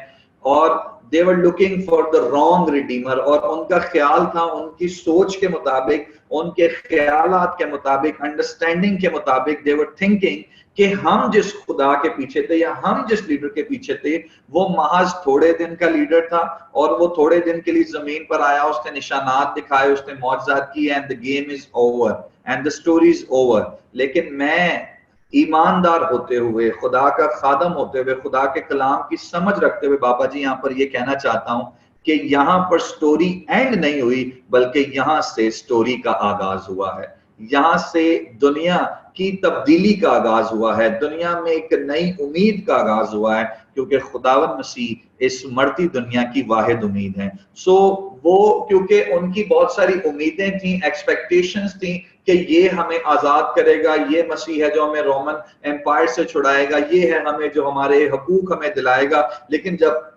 और they were looking for the wrong redeemer, और उनका ख्याल था, उनकी सोच के मुताबिक, उनके ख्यालात के मुताबिक, अंडरस्टैंडिंग के मुताबिक, दे वर थिंकिंग कि हम जिस खुदा के पीछे थे या हम जिस लीडर के पीछे थे वो महज थोड़े दिन का लीडर था, और वो थोड़े दिन के लिए जमीन पर आया, उसने निशानात दिखाए, उसने मौजज़ात की, and the game is over and the story is over. लेकिन मैं ईमानदार होते हुए, खुदा का खादम होते हुए, खुदा के कलाम की समझ रखते हुए बाबा जी यहाँ पर ये कहना चाहता हूं कि यहाँ पर स्टोरी एंड नहीं हुई, बल्कि यहाँ से स्टोरी का आगाज हुआ है, यहाँ से दुनिया की तब्दीली का आगाज हुआ है, दुनिया में एक नई उम्मीद का आगाज हुआ है, क्योंकि खुदावंद मसीह इस मरती दुनिया की वाहिद उम्मीद है। सो वो, क्योंकि उनकी बहुत सारी उम्मीदें थी, एक्सपेक्टेशंस थी कि ये हमें आजाद करेगा, ये मसीह है जो हमें रोमन एम्पायर से छुड़ाएगा, ये है हमें जो हमारे हकूक हमें दिलाएगा। लेकिन जब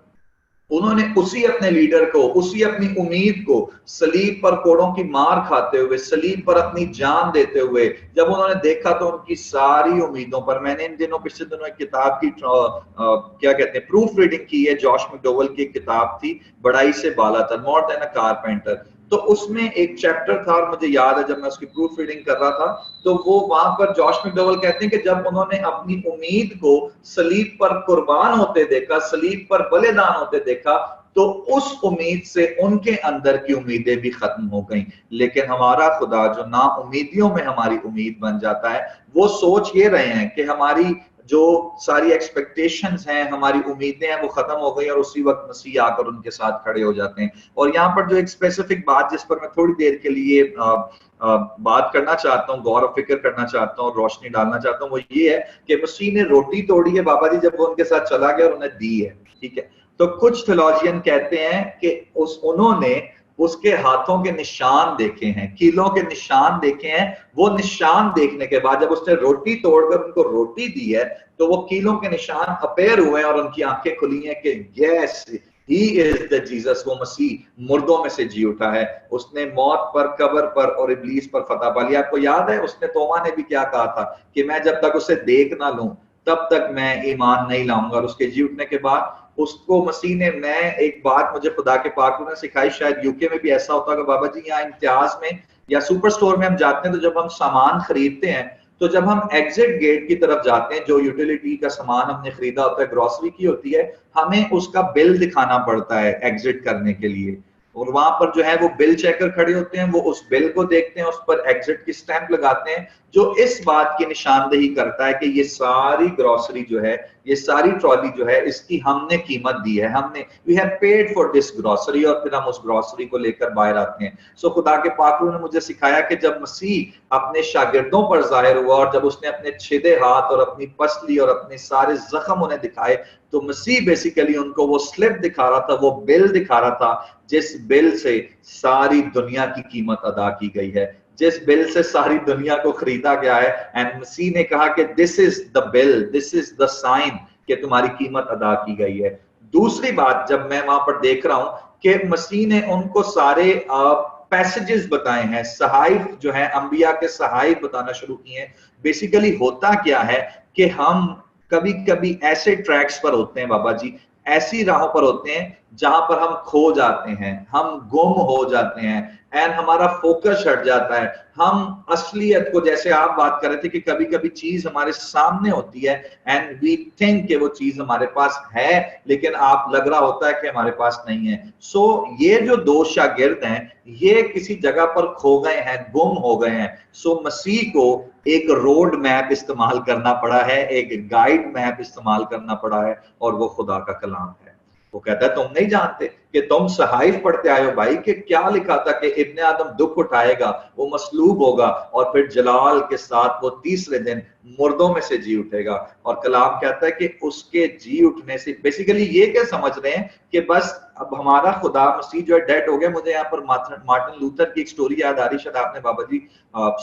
उन्होंने उसी अपने लीडर को, उसी अपनी उम्मीद को सलीब पर कोड़ों की मार खाते हुए, सलीब पर अपनी जान देते हुए जब उन्होंने देखा, तो उनकी सारी उम्मीदों पर, मैंने इन दिनों, पिछले दिनों एक किताब की क्या कहते हैं, प्रूफ रीडिंग की है, जॉश मैकडोवेल की एक किताब थी, बड़ाई से बाला तर, मोर देन अ कारपेंटर। तो उसमें एक चैप्टर था, और मुझे याद है जब मैं उसकी प्रूफ रीडिंग कर रहा था, तो वो वहां पर जॉश मैकडोवेल कहते हैं कि जब उन्होंने अपनी उम्मीद को सलीब पर कुर्बान होते देखा, सलीब पर बलिदान होते देखा, तो उस उम्मीद से उनके अंदर की उम्मीदें भी खत्म हो गईं। लेकिन हमारा खुदा जो ना उम्मीदियों में हमारी उम्मीद बन जाता है, वो सोच ये रहे हैं कि हमारी जो सारी एक्सपेक्टेशंस हैं, हमारी उम्मीदें हैं, वो खत्म हो गई, और उसी वक्त मसीह आकर उनके साथ खड़े हो जाते हैं। और यहाँ पर जो एक स्पेसिफिक बात जिस पर मैं थोड़ी देर के लिए बात करना चाहता हूँ, गौर फिक्र करना चाहता हूँ, रोशनी डालना चाहता हूँ, वो ये है कि मसीह ने रोटी तोड़ी है बाबा जी, जब वो उनके साथ चला गया और उन्हें दी है, ठीक है। तो कुछ थियोलॉजियन कहते हैं कि उन्होंने उसके हाथों के निशान देखे हैं, कीलों के निशान देखे हैं। वो निशान देखने के बाद जब उसने रोटी तोड़कर उनको रोटी दी है, तो वो कीलों के निशान अपेयर हुए और उनकी आंखें खुली हैं कि yes, he is the Jesus, वो मसीह मुर्दों में से जी उठा है, उसने मौत पर, कब्र पर और इब्लीस पर फतह पा लिया। आपको याद है उसने, तोमा ने भी क्या कहा था कि मैं जब तक उसे देख ना लूं तब तक मैं ईमान नहीं लाऊंगा। और उसके जी उठने के बाद उसको मसीह ने, मैं एक बात मुझे खुदा के पाक ने सिखाई, शायद यूके में भी ऐसा होता है बाबा जी, यहाँ इम्तियाज में या सुपर स्टोर में हम जाते हैं, तो जब हम सामान खरीदते हैं, तो जब हम एग्जिट गेट की तरफ जाते हैं, जो यूटिलिटी का सामान हमने खरीदा होता है, ग्रोसरी की होती है, हमें उसका बिल दिखाना पड़ता है एग्जिट करने के लिए। और वहां पर जो है वो बिल चेकर खड़े होते हैं, वो उस बिल को देखते हैं, उस पर एग्जिट की स्टैंप लगाते हैं, जो इस बात की निशानदेही करता है कि ये सारी ग्रोसरी जो है, ये सारी ट्रॉली जो है, इसकी हमने कीमत दी है, हमने, we have paid for this grocery, और फिर हम उस ग्रोसरी को लेकर बाहर आते हैं। सो खुदा के पाक ने मुझे सिखाया कि जब मसीह अपने शागिर्दों पर जाहिर हुआ, और जब उसने अपने छिदे हाथ और अपनी पसली और अपने सारे जख्म उन्हें दिखाए, तो मसीह बेसिकली उनको वो स्लिप दिखा रहा था, वो बिल दिखा रहा था, जिस बिल से सारी दुनिया की कीमत अदा की गई है, जिस बिल से सारी दुनिया को खरीदा गया है। एंड मसीह ने कहा कि this is the bill, this is the sign कि तुम्हारी कीमत अदा की गई है। दूसरी बात, जब मैं वहां पर देख रहा हूं कि मसीह ने उनको सारे पैसेजेस बताए हैं, सहाइफ जो है, अंबिया के सहाइफ बताना शुरू किए हैं। बेसिकली होता क्या है कि हम कभी कभी ऐसे ट्रैक्स पर होते हैं बाबा जी, ऐसी राहों पर होते हैं जहां पर हम खो जाते हैं, हम गुम हो जाते हैं, एंड हमारा फोकस हट जाता है। हम असलियत को, जैसे आप बात कर रहे थे कि कभी कभी चीज हमारे सामने होती है एंड वी थिंक कि वो चीज हमारे पास है, लेकिन आप लग रहा होता है कि हमारे पास नहीं है। सो ये जो दो शागिर्द हैं, ये किसी जगह पर खो गए हैं, गुम हो गए हैं। सो मसीह को एक रोड मैप इस्तेमाल करना पड़ा है, एक गाइड मैप इस्तेमाल करना पड़ा है, और वो खुदा का कलाम है। वो कहता है तुम नहीं जानते कि तुम सहाइफ पढ़ते आए हो भाई कि क्या लिखा था कि इब्ने आदम दुख उठाएगा, वो मसलूब होगा और फिर जलाल के साथ वो तीसरे दिन मुर्दों में से जी उठेगा। और कलाम कहता है कि उसके जी उठने से बेसिकली ये क्या समझ रहे हैं कि बस अब हमारा खुदा मसीह जो है डेड हो गया। मुझे यहाँ पर मार्टिन लूथर की एक स्टोरी याद आ रही, शायद आपने बाबा जी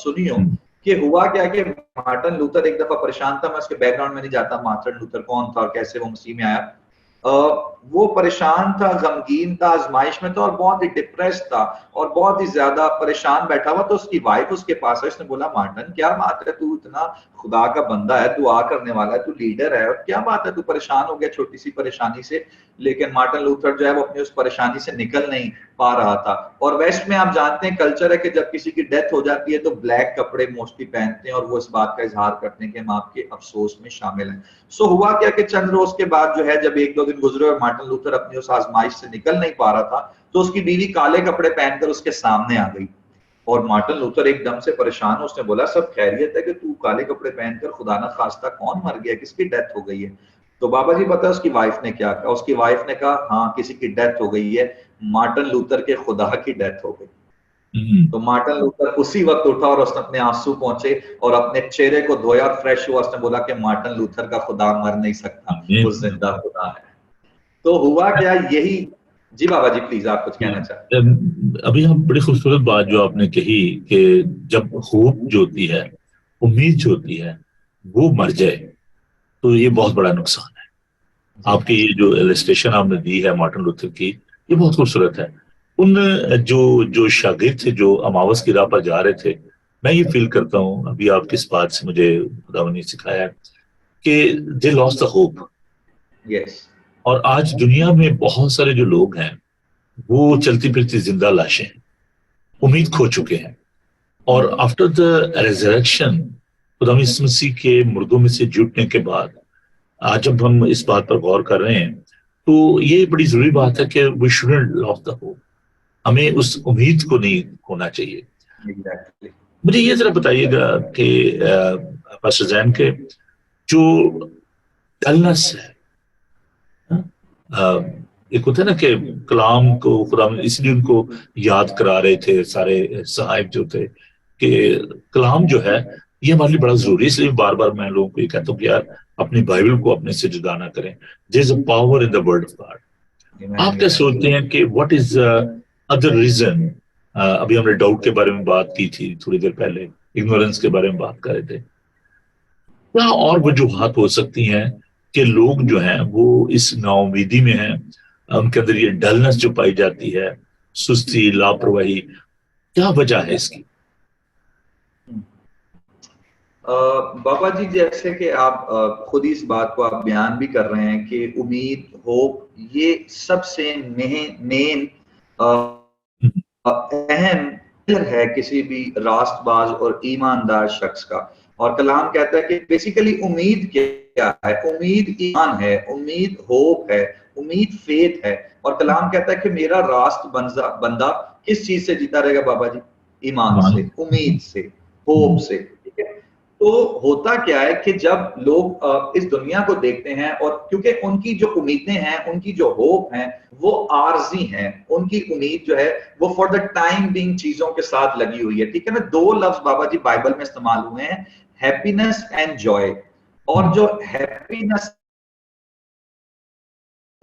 सुनी हो कि हुआ क्या कि मार्टिन लूथर एक दफा परेशान था। मैं उसके बैकग्राउंड में नहीं जाता मार्टिन लूथर कौन था और कैसे वो मसीह में आया। वो परेशान था, गमगीन था, आजमाइश में था और बहुत ही डिप्रेस था और बहुत ही ज्यादा परेशान बैठा हुआ। तो उसकी वाइफ उसके पास है, उसने बोला मार्टिन क्या बात है, तू इतना खुदा का बंदा है, दुआ करने वाला है, तू लीडर है और क्या बात है तू परेशान हो गया छोटी सी परेशानी से। लेकिन मार्टिन लूथर जो है वो अपनी उस परेशानी से निकल नहीं पा रहा था। और वेस्ट में आप जानते हैं कल्चर है कि जब किसी की डेथ हो जाती है तो ब्लैक कपड़े मोस्टली पहनते हैं और वो इस बात का इजहार करते हैं कि हम आपके अफसोस में शामिल हैं। सो हुआ क्या कि चंद रोज के बाद जो है जब एक दो दिन गुजरे और मार्टिन लूथर अपनी उस आजमाइश से निकल नहीं पा रहा था तो उसकी बीवी काले कपड़े पहनकर उसके सामने आ गई और मार्टिन लूथर एकदम से परेशान हो। उसने बोला सब खैरियत है कि तू काले कपड़े पहनकर, खुदा ना खास्ता कौन मर गया, किसकी डेथ हो गई है? तो बाबा जी पता है उसकी वाइफ ने क्या कहा? उसकी वाइफ ने कहा हाँ किसी की डेथ हो गई है, मार्टिन लूथर के खुदा की डेथ हो गई। तो मार्टिन लूथर उसी वक्त उठा और उसने अपने आंसू पहुंचे और अपने चेहरे को धोया और फ्रेश हुआ। उसने बोला कि मार्टिन लूथर का खुदा मर नहीं सकता, वो जिंदा खुदा है। तो हुआ क्या यही। जी बाबा जी प्लीज आप कुछ कहना चाहते हैं? अभी हम बड़ी खूबसूरत बात जो आपने कही कि जब होप जो होती है, उम्मीद जो होती है वो मर जाए तो ये बहुत बड़ा नुकसान है। आपकी ये जो इलस्ट्रेशन आपने दी है मार्टिन लूथर की, ये बहुत खूबसूरत है। उन जो शागिर्द थे जो अमावस की राह पर जा रहे थे, मैं ये फील करता हूँ अभी आपकी इस बात से मुझे खुदा ने सिखाया है कि they lost the hope. Yes. और आज दुनिया में बहुत सारे जो लोग हैं वो चलती फिरती जिंदा लाशें हैं, उम्मीद खो चुके हैं। और आफ्टर द रिजरेक्शन, खुदा मसीह के मुर्दों में से जुटने के बाद आज जब हम इस बात पर गौर कर रहे हैं तो ये बड़ी जरूरी बात है कि we shouldn't lose the hope. हमें उस उम्मीद को नहीं खोना चाहिए। Exactly. मुझे ये जरा बताइएगा कि पास्टर जैन के जो डलनेस है, एक होता है ना कि कलाम को खुदा इसलिए उनको याद करा रहे थे सारे साहिब जो थे कि कलाम जो है ये हमारे लिए बड़ा जरूरी है। इसलिए बार बार मैं लोगों को ये कहता हूँ कि यार अपनी बाइबल को अपने से जुदा ना करें। There is a power in the word of God. आप क्या सोचते हैं कि व्हाट इज अदर रीजन? अभी हमने डाउट के बारे में बात की थी थोड़ी देर पहले, इग्नोरेंस के बारे में बात कर रहे थे। क्या और वजूहात हो सकती हैं कि लोग जो हैं वो इस नाउमीदी में हैं, उनके अंदर ये डलनेस जो पाई जाती है, सुस्ती, लापरवाही, क्या वजह है इसकी? बाबा जी जैसे कि आप खुद ही इस बात को आप बयान भी कर रहे हैं कि उम्मीद, होप ये सबसे मेन अहम है किसी भी रास्तबाज और ईमानदार शख्स का। और कलाम कहता है कि बेसिकली उम्मीद क्या है? उम्मीद ईमान है, उम्मीद होप है, उम्मीद फेथ है। और कलाम कहता है कि मेरा रास्त बंदा किस चीज से जीता रहेगा बाबा जी? ईमान से, उम्मीद से, होप से। ठीक है। तो होता क्या है कि जब लोग इस दुनिया को देखते हैं और क्योंकि उनकी जो उम्मीदें हैं, उनकी जो होप हैं वो आर्जी हैं, उनकी उम्मीद जो है वो फॉर द टाइम बीइंग चीजों के साथ लगी हुई है। ठीक है ना? दो लफ्ज बाबा जी बाइबल में इस्तेमाल हुए हैं, हैप्पीनेस एंड जॉय। और जो हैप्पीनेस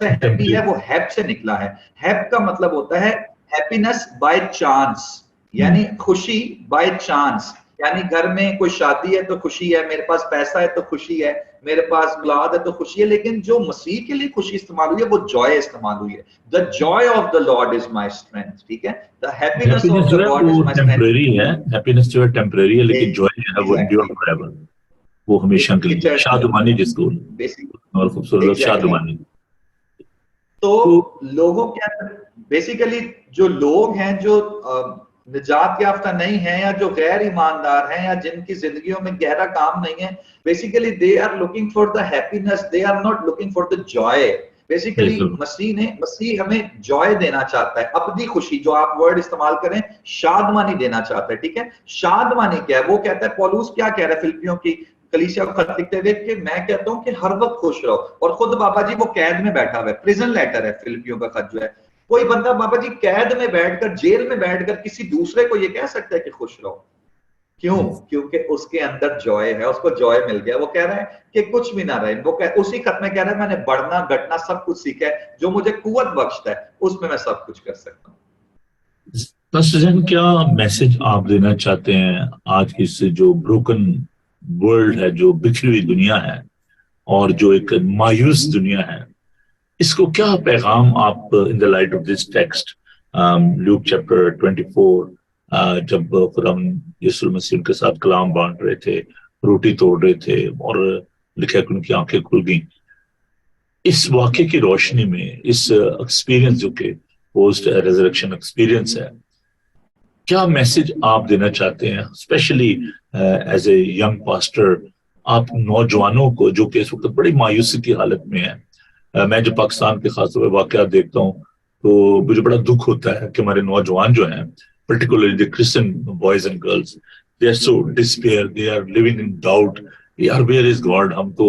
हैप्पी है वो हैप से निकला है। हैप का मतलब होता है हैप्पीनेस बाय चांस, यानी खुशी बाय चांस। यानी घर में कोई शादी है तो खुशी है, मेरे पास पैसा है तो खुशी है, मेरे पास औलाद है तो खुशी है। लेकिन जो मसीह के लिए खुशी इस्तेमाल हुई है वो जॉय इस्तेमाल हुई है। The Joy of the Lord is my strength. ठीक है? The happiness of the Lord is my strength. Temporary है, हैप्पीनेस जो है टेम्परेरी है, लेकिन जॉय जो है वो एंड्योर फॉरएवर, वो हमेशा के लिए। शादुमानी जिसको और खूबसूरत शादुमानी। तो लोगों के अंदर बेसिकली जो लोग हैं जो निजात याफ्ता नहीं है या जो गैर ईमानदार हैं या जिनकी जिंदगियों में गहरा काम नहीं है, basically they are looking for the happiness, they are not looking for the joy. Basically मसीह हमें जॉय देना चाहता है, अपनी खुशी, जो आप वर्ड इस्तेमाल करें शादमानी देना चाहता है। ठीक है? शादमानी क्या है? वो कहता है, पौलुस क्या कह रहा है कलीसिया को खत लिखते हुए कि मैं कहता हूं कि हर वक्त खुश रहो। और खुद बाबा जी वो कैद में बैठा हुआ है, प्रिजन लेटर है फिलिपियों का खत जो है। कोई बंदा बाबा जी कैद में बैठकर, जेल में बैठकर किसी दूसरे को ये कह सकता है कि खुश रहो? क्यों? क्योंकि उसके अंदर जॉय है, उसको जॉय मिल गया। वो कह रहा है कि कुछ भी ना रहे, वो उसी खत में कह रहा है मैंने बढ़ना घटना सब कुछ सीखा है, जो मुझे कुव्वत बख्शता है उसमें मैं सब कुछ कर सकता हूँ। पास्टर जैन, क्या मैसेज आप देना चाहते हैं आज की इस जो ब्रोकन वर्ल्ड है, जो बिखरी हुई दुनिया है और जो एक मायूस दुनिया है, इसको क्या पैगाम आप in the light of this text Luke chapter 24, जब खुदा यीशु मसीह के साथ कलाम बांट रहे थे, रोटी तोड़ रहे थे और लिखा कि उनकी आंखें खुल गई, इस वाक्य की रोशनी में, इस एक्सपीरियंस जो कि पोस्ट रेजरेक्शन एक्सपीरियंस है, क्या मैसेज आप देना चाहते हैं, specially as a young pastor, आप नौजवानों को जो कि इस वक्त बड़ी मायूसी की हालत में है? मैं जब पाकिस्तान के खासतौर पर वाकयात देखता हूँ तो मुझे बड़ा दुख होता है कि हमारे नौजवान जो हैं, particularly the Christian boys and girls, they are so despair, they are living in doubt. यार, where is God? हम तो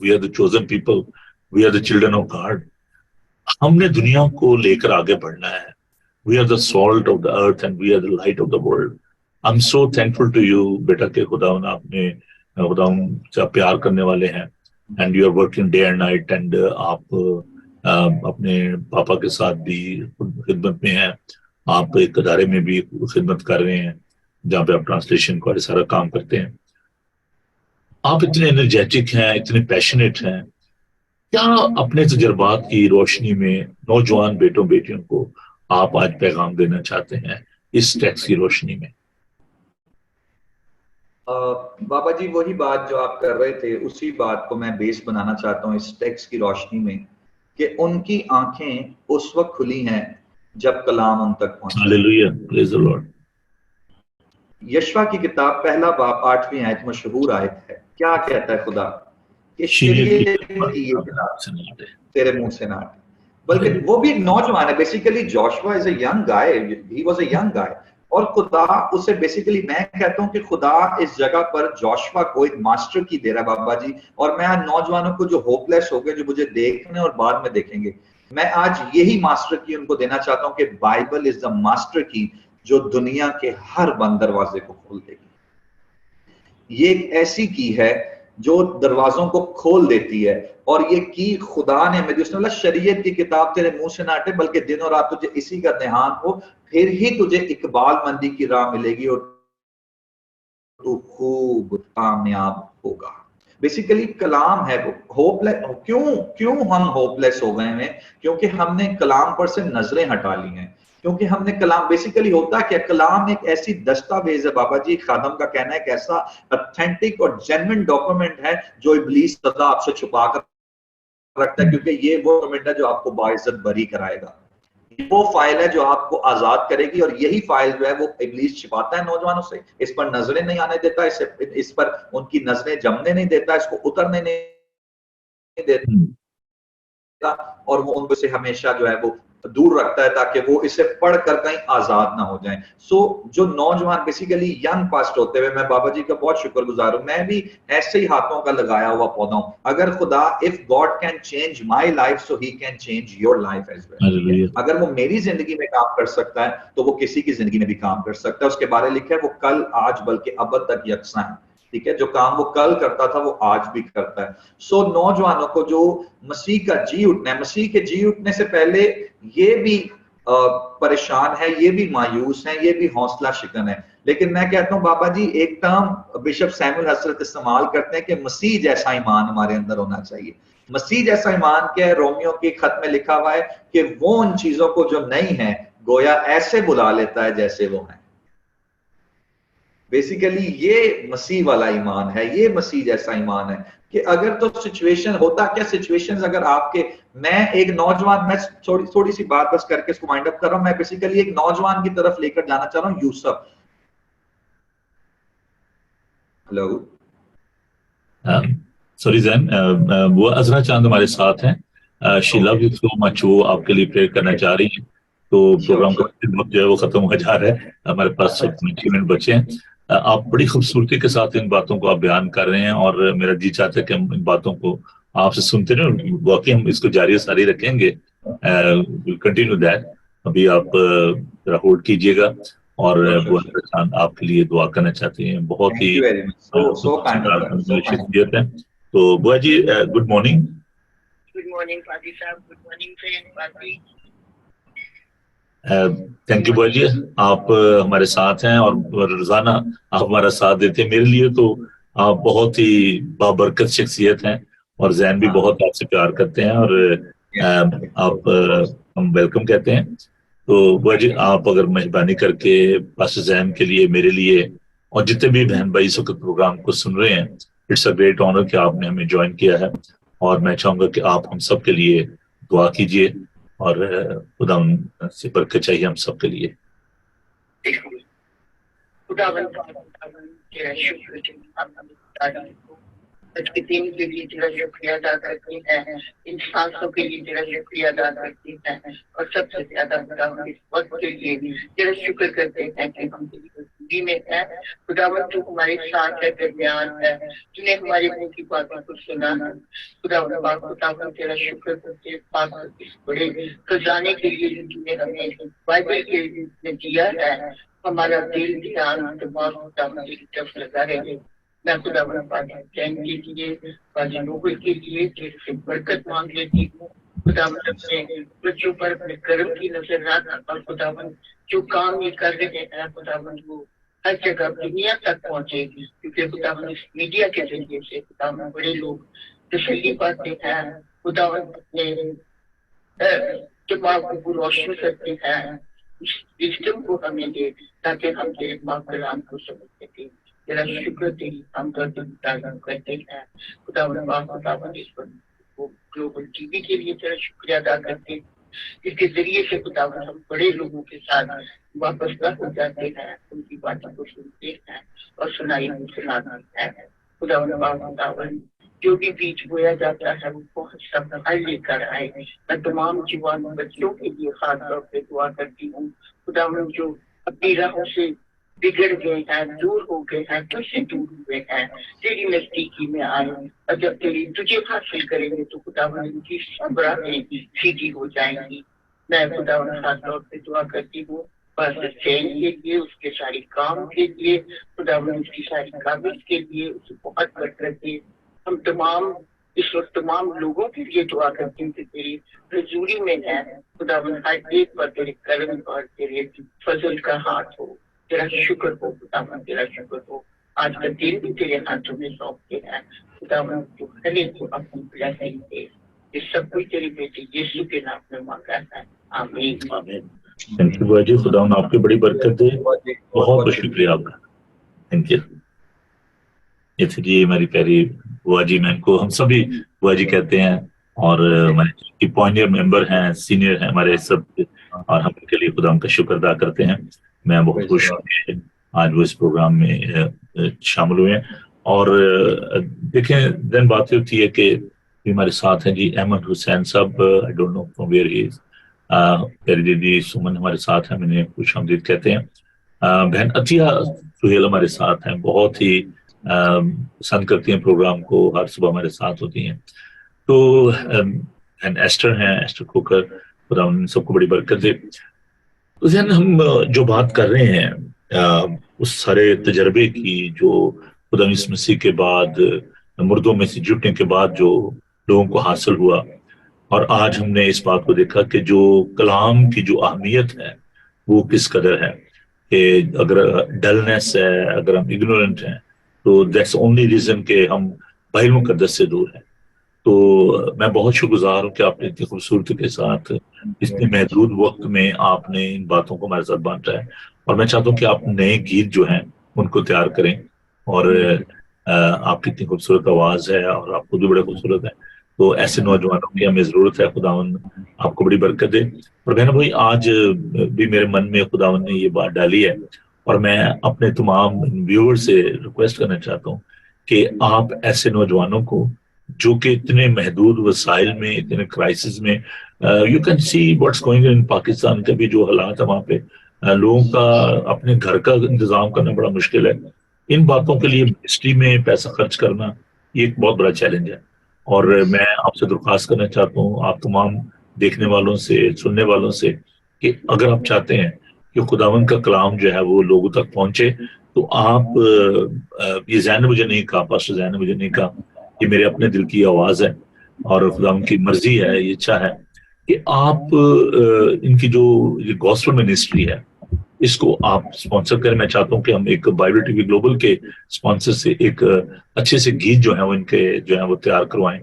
we are the chosen people, we are the children of God. हमने दुनिया को लेकर आगे बढ़ना है. We are the salt of the earth and we are the light of the world. I'm so thankful to you, बेटा, के खुदावन आपने खुदावन से प्यार करने वाले हैं, and you are working day and night, and आप अपने पापा के साथ भी खिदमत में हैं. आप एक अदारे में भी खिदमत कर रहे हैं जहाँ पे आप ट्रांसलेशन का सारा काम करते हैं. आप इतने एनर्जेटिक हैं, इतने पैशनेट हैं. क्या अपने तजुर्बात की रोशनी में नौजवान बेटों बेटियों को आप आज पैगाम देना चाहते हैं इस टेक्स्ट की रोशनी में? बाबा जी, वही बात जो आप कर रहे थे, उसी बात को मैं बेस बनाना चाहता हूँ इस टेक्स्ट की रोशनी में, कि उनकी आंखें उस वक्त खुली हैं जब कलाम उन तक पहुंचा. Hallelujah, praise the Lord. यशवा की किताब पहला बाब 8वीं आयत मशहूर आयत है. क्या कहता है खुदा? कि ये किताब तेरे मुंह से ना हटे. बल्कि वो भी एक नौजवान है. Basically Joshua is a young guy, he was a young guy. और खुदा उसे बेसिकली, मैं कहता हूं कि खुदा इस जगह पर जोशुआ को एक मास्टर की दे रहा है बाबा जी. और मैं आज नौजवानों को जो होपलेस हो गए, जो मुझे देखने और बाद में देखेंगे, मैं आज यही मास्टर की उनको देना चाहता हूं कि बाइबल इज द मास्टर की जो दुनिया के हर बंद दरवाजे को खोल देगी. ये एक ऐसी की है जो दरवाजों को खोल देती है. और ये की खुदा ने मुझे, उसने बोला शरीयत की किताब तेरे मुंह से ना हटे, बल्कि दिन और रात तुझे इसी का ध्यान हो, फिर ही तुझे इकबाल मंदी की राह मिलेगी और तू खूब कामयाब होगा. बेसिकली कलाम है वो होपलेस. क्यों हम होपलेस हो गए हैं? क्योंकि हमने कलाम पर से नजरें हटा ली हैं. क्योंकि हमने कलाम, बेसिकली होता क्या, कलाम एक ऐसी दस्तावेज है बाबा जी, खादम का कहना है, एक ऐसा ऑथेंटिक और जेन्युइन डॉक्यूमेंट है जो इब्लीस सदा आपसे छुपा कर रखता है. क्योंकि ये वो डॉक्यूमेंट है जो आपको बाइज्जत बरी कराएगा. वो फाइल है जो आपको आजाद करेगी. और यही फाइल जो है वो इब्लीस छिपाता है नौजवानों से. इस पर नजरें नहीं आने देता, इस पर उनकी नजरें जमने नहीं देता, इसको उतरने नहीं देता. और वो उनको से हमेशा जो है वो दूर रखता है ताकि वो इसे पढ़कर कहीं आजाद ना हो जाएं. सो जो नौजवान बेसिकली यंग पास्ट होते हुए, मैं बाबा जी का बहुत शुक्रगुजार हूं. मैं भी ऐसे ही हाथों का लगाया हुआ पौधा हूं. अगर खुदा, if God can change my life so he can change your life as well. अगर वो मेरी जिंदगी में काम कर सकता है तो वो किसी की जिंदगी में भी काम कर सकता है. उसके बारे में लिखा है वो कल आज बल्कि अब तक यकसा है. ठीक है, जो काम वो कल करता था वो आज भी करता है. सो नौजवानों को जो मसीह का जी उठना है, मसीह के जी उठने से पहले ये भी परेशान है, ये भी मायूस है, ये भी हौसला शिकन है. लेकिन मैं कहता हूं बाबा जी, एक टर्म बिशप सैमुअल हसरत इस्तेमाल करते हैं कि मसीह जैसा ईमान हमारे अंदर होना चाहिए. मसीह जैसा ईमान क्या है? रोमियो के खत में लिखा हुआ है कि वो उन चीजों को जो नहीं है गोया ऐसे बुला लेता है जैसे वो है. बेसिकली ये मसीह वाला ईमान है, ये मसीह जैसा ईमान है कि अगर तो सिचुएशन होता क्या, सिचुएशंस अगर आपके, मैं एक नौजवान, मैं थोड़ी सी बात बस करके इसको वाइंड अप कर रहा हूं. मैं बेसिकली एक नौजवान की तरफ लेकर जाना चाह रहा हूं, यूसुफ. हेलो, सॉरी जैन, वो अजरा चांद हमारे साथ हैं. She love you so much. वो आपके लिए प्रेयर करना चाह रही है. तो प्रोग्राम का वक्त जो है वो खत्म हो जा रहा है. हमारे पास 6 मिनट बचे हैं. आप बड़ी खूबसूरती के साथ इन बातों को आप बयान कर रहे हैं और मेरा जी चाहता है कि हम इन बातों को आपसे सुनते रहे, वाकई हम इसको जारी सारी रखेंगे, कंटिन्यू दैट। अभी आप जरा होल्ड कीजिएगा और बुआ खान आपके लिए दुआ करना चाहते हैं, बहुत ही शख्सियत है। तो बुआ जी गुड मॉर्निंग। गुड मॉर्निंग पादी साहब, गुड मॉर्निंग फ्रेंड पादी। थैंक यू बुआ जी, आप हमारे साथ हैं और रोजाना आप हमारा साथ देते हैं। मेरे लिए तो आप बहुत ही बाबरकत शख्सियत हैं और जैन भी बहुत आपसे प्यार करते हैं और आप हम वेलकम कहते हैं। तो बुआ जी आप अगर मेहरबानी करके पास्टर जैन के लिए, मेरे लिए और जितने भी बहन भाई इस वक्त प्रोग्राम को सुन रहे हैं, इट्स अ ग्रेट ऑनर कि आपने हमें ज्वाइन किया है और मैं चाहूंगा कि आप हम सब के लिए दुआ कीजिए और खुदा से बरकत चाहिए हम सब के लिए। आज के दिन के लिए तेरा शुक्रिया अदा करते हैं, इन सांसों के लिए तेरा शुक्रिया अदा करते हैं और सबसे ज्यादा खुदावन इस वक्त के लिए तेरा शुक्र करते हैं कि हम तेरी जिंदगी में हैं। खुदावन तू हमारे साथ है, दरमियान है, तूने हमारे मुंह की बातों को सुना है। खुदावन तेरा शुक्र करते हैं इस बड़े खजाने के लिए जो तूने हमें बाइबल के में दिया है। हमारा दिल, ध्यान, दिमाग खुदावन तेरी तरफ लगा रहे। मैं खुदावन चैन के लिए, नोबल के लिए तेरे से बरकत मांग लेती हूँ। खुदावन अपने बच्चों पर अपने कर्म की नजर रख और खुदावन जो काम ये कर रहे हैं खुदावन वो हर जगह दुनिया तक पहुंचेगी, क्योंकि खुदावन इस मीडिया के जरिए से खुदावन बड़े लोग तसल्ली पाते हैं। खुदावन अपने दिमाग को रोशन करते हैं, विजडम को हमें दे ताकि हम तेरे पाक कलाम को समझ सकें। तेरा शुक्र तेरी हम करते हैं खुदावन इस पर ग्लोबल टीवी के लिए तेरा शुक्रिया अदा करते हैं, इसके जरिए से खुदावन हम बड़े लोगों के साथ वापस हो जाते हैं, उनकी बातों को सुनते हैं और सुनाते हैं। खुदावन जो भी बीज बोया जाता है वो बहुत सब फल लेकर आए। मैं तमाम जवान बच्चों के लिए खास तौर पर दुआ करती हूँ खुदावन जो अपनी राहों से बिगड़ गए हैं, दूर हो गए हैं, तुझसे दूर हुए हैं, तेरी नजदीकी में आए और जब तेरी तुझे हासिल करेंगे तो खुदावन उनकी सब राहें सीधी हो जाएंगी। मैं खुदावन खास तौर पे दुआ करती हूँ पास्टर चैन के लिए, उसके सारे काम के लिए, खुदावन उसकी सारी काबिज के लिए उसे बहुत बरकत दे। हम तमाम इस वक्त तमाम लोगों के लिए दुआ करती हूँ कि तेरी हजूरी में है खुदावन हर एक पर तेरे कर्म और तेरे फजल का हाथ हो। तेरा शुक्र हो खुदावन, तेरा शुक्र हो। आज का दिन भी तेरे हाथों में सौंपते हैं खुदावन, तू हर एक को अपनी ब्लेसिंग दे। ये सब कुछ तेरे बेटे यीशु के नाम में मांगा है, आमीन आमीन। थैंक यू बुआ जी, खुदावन आपकी बड़ी बरकत दे। बहुत बहुत शुक्रिया आपका, थैंक यू। ये थी जी हमारी प्यारी बुआ जी, मैं इनको हम सभी बुआ जी कहते हैं और हमारे पॉइनियर मेंबर हैं, सीनियर हैं हमारे सब, और हम उनके लिए खुदा उनका शुक्र अदा करते हैं। मैं बहुत खुश हूँ आज वो इस प्रोग्राम में शामिल हुए हैं। और देखें दिन बात होती है कि हमारे साथ हैं जी अहमद हुसैन साहब, I don't know from where he is. प्यारी दीदी सुमन हमारे साथ हैं, मैंने खुश आमदीद कहते हैं। बहन अतिया सुहेल हमारे साथ हैं, बहुत ही पसंद करती हैं प्रोग्राम को, हर सुबह हमारे साथ होती हैं। तो एस्टर हैं, एस्टर कुकर, खुदा उन सबको बड़ी बरकत दे। तो हम जो बात कर रहे हैं उस सारे तजर्बे की जो खुदा यीशु मसीह के बाद मुर्दों में से जुटने के बाद जो लोगों को हासिल हुआ, और आज हमने इस बात को देखा कि जो कलाम की जो अहमियत है वो किस कदर है कि अगर डलनेस है, अगर हम इग्नोरेंट हैं, तो दैट्स ओनली रीजन के हम बाइबल मुकद्दस से दूर हैं। तो मैं बहुत शुक्रगुजार हूँ कि आपने इतनी खूबसूरती के साथ इतने महदूद वक्त में आपने इन बातों को हमारे साथ बांटा है। और मैं चाहता हूँ कि आप नए गीत जो हैं उनको तैयार करें, और आपकी इतनी खूबसूरत आवाज है और आप खुद भी बड़े खूबसूरत है, तो ऐसे नौजवानों की हमें जरूरत है। खुदावन आपको बड़ी बरकत दे। और बहन भाई आज भी मेरे मन में खुदावन ने ये बात डाली है, और मैं अपने तमाम व्यूअर से रिक्वेस्ट करना चाहता हूँ कि आप ऐसे नौजवानों को जो कि इतने महदूद वसाइल में, इतने क्राइसिस में, you can see what's going in Pakistan के भी जो हालात है वहाँ पे लोगों का अपने घर का इंतजाम करना बड़ा मुश्किल है, इन बातों के लिए मिनिस्ट्री में पैसा खर्च करना ये एक बहुत बड़ा चैलेंज है। और मैं आपसे दरख्वास्त करना चाहता हूँ आप तमाम देखने वालों से, सुनने वालों से, कि अगर आप चाहते हैं कि खुदावंद का कलाम जो है वो लोगों तक पहुंचे, तो आप ये जैन ने मुझे नहीं कहा, पास्टर जैन ने मुझे नहीं कहा, ये मेरे अपने दिल की आवाज है और खुदावंद की मर्जी है, ये इच्छा है कि आप इनकी जो ये गॉस्पेल मिनिस्ट्री है इसको आप स्पॉन्सर करें। मैं चाहता हूं कि हम एक बाइबल टीवी ग्लोबल के स्पॉन्सर से एक अच्छे से गीत जो है वो इनके जो है वो तैयार करवाएं।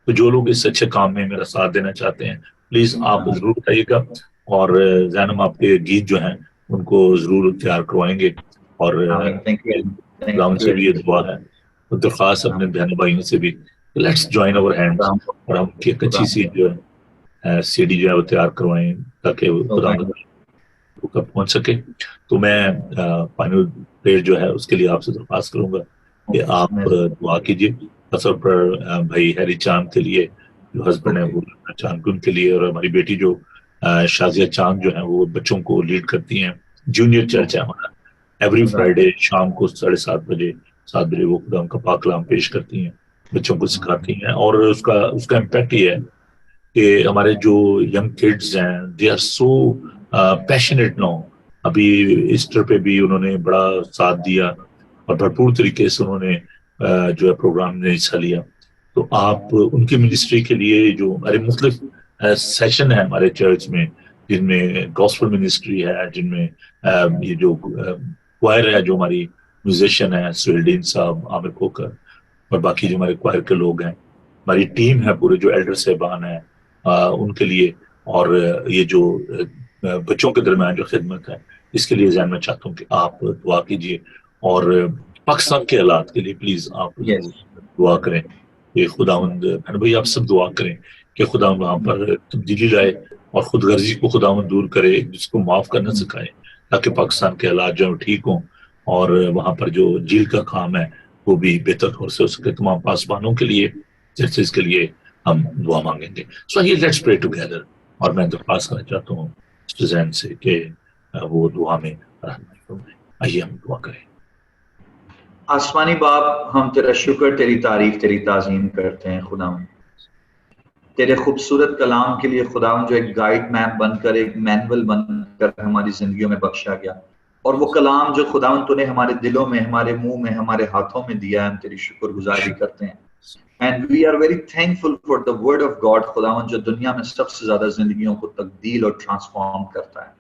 तो जो लोग इस अच्छे काम में मेरा साथ देना चाहते हैं प्लीज आप जरूर बताइएगा, और जैनम आपके गीत जो हैं उनको जरूर तैयार करवाएंगे। और खुदावंद से भी ये दुआ है, तो दरख्वास्त अपने बहन भाइयों से भी, लेट्स जॉइन अवर हैंड्स और हम एक अच्छी सी जो है सीडी जो है वो तैयार करवाएं ताकि खुदावंद तक पहुंच सके। तो मैं फाइनल प्रेयर जो है उसके लिए आपसे दरख्वास्त करूंगा कि आप दुआ कीजिए, खासतौर पर भाई हैरी चांद के लिए जो हस्बैंड है वो चांद के लिए, और हमारी बेटी जो शाजिया चांद जो है वो बच्चों को लीड करती हैं। जूनियर चर्च है हमारा, एवरी फ्राइडे शाम को 7:30 बजे वो खुदा का पाक कलाम पेश करती हैं, बच्चों को सिखाती हैं। और उसका इम्पैक्ट ये है कि हमारे जो यंग किड्स हैं they are so passionate now. अभी ईस्टर पे भी उन्होंने बड़ा साथ दिया और भरपूर तरीके से उन्होंने जो है प्रोग्राम में हिस्सा लिया। तो आप उनकी मिनिस्ट्री के लिए जो हमारे मुख्तलिफ सेशन है हमारे चर्च में, जिनमें गॉस्पेल मिनिस्ट्री है, जिनमें ये जो क्वायर है, जो हमारी म्यूजिशियन है सुहेलडीन साहब, आमिर खोकर और बाकी जो हमारे क्वायर के लोग हैं, हमारी टीम है पूरे जो एल्डर साहबान है उनके लिए, और ये जो बच्चों के दरमियान जो खिदमत है इसके लिए जहन में चाहता हूँ कि आप दुआ कीजिए। और पाकिस्तान के हालात के लिए प्लीज आप दुआ करें कि खुदावंद, भाई आप सब दुआ करें कि खुदावंद वहाँ पर तब्दीली लाए और खुदगर्जी को खुदावंद दूर करे, जिसको माफ करना सिखाए, ताकि पाकिस्तान के हालात जो ठीक हों और वहाँ पर जो झील का काम है वो भी बेहतर तौर से हो सके। तमाम पासबानों के लिए, चर्चेस के लिए हम दुआ मांगेंगे। सो आइए लेट्स प्रे टुगेदर। और मैं दरख्वास्त करना चाहता हूँ जैन से कि वो दुआ में रहनुमाई फरमाए। आइए हम दुआ करें। आसमानी बाप, हम तेरा शुक्र, तेरी तारीफ, तेरी ताज़ीम करते हैं खुदावंद, तेरे खूबसूरत कलाम के लिए खुदावंद, जो एक गाइड मैप बनकर, एक मैनुअल बनकर हमारी जिंदगियों में बख्शा गया, और वो कलाम जो खुदावंद तूने हमारे दिलों में, हमारे मुंह में, हमारे हाथों में दिया है, हम तेरी शुक्रगुजारी करते हैं। And we are very thankful for the word of God खुदावंद, जो दुनिया में सबसे ज्यादा जिंदगियों को तब्दील और ट्रांसफॉर्म करता है।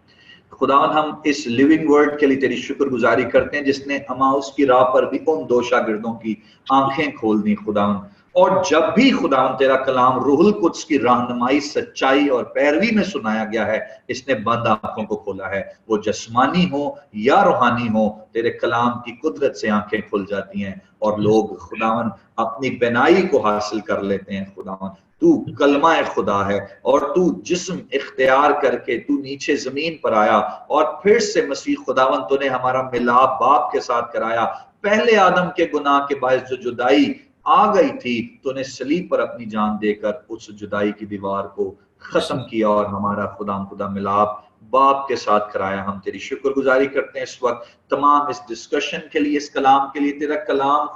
खुदावंद, हम इस लिविंग वर्ड के लिए तेरी शुक्रगुजारी करते हैं, जिसने अमाउस की राह पर भी उन दो शागिर्दों की आंखें खोल दी खुदावंद। और जब भी खुदावंद तेरा कलाम रूहुल कुद्स की रहनुमाई, सच्चाई और पैरवी में सुनाया गया है, इसने बंद आंखों को खोला है। वो जिस्मानी हो या रूहानी हो, तेरे कलाम की कुदरत से आंखें खुल जाती हैं और लोग खुदावंद अपनी बेनाई को हासिल कर लेते हैं। खुदावंद, तू कलमा खुदा है और तू जिस्म इख्तियार करके तू नीचे जमीन पर आया, और फिर से मसीह खुदावंद तूने हमारा मिलाप बाप के साथ कराया। पहले आदम के गुनाह के बायस जो जुदाई आ गई थी, तूने सलीब पर अपनी जान देकर उस जुदाई की दीवार को खत्म किया और हमारा खुदा मिलाप बाप के साथ कराया। हम तेरी शुक्रगुजारी करते हैं इस वक्त तमाम इस डिस्कशन के लिए, इस कलाम के लिए। तेरा कलाम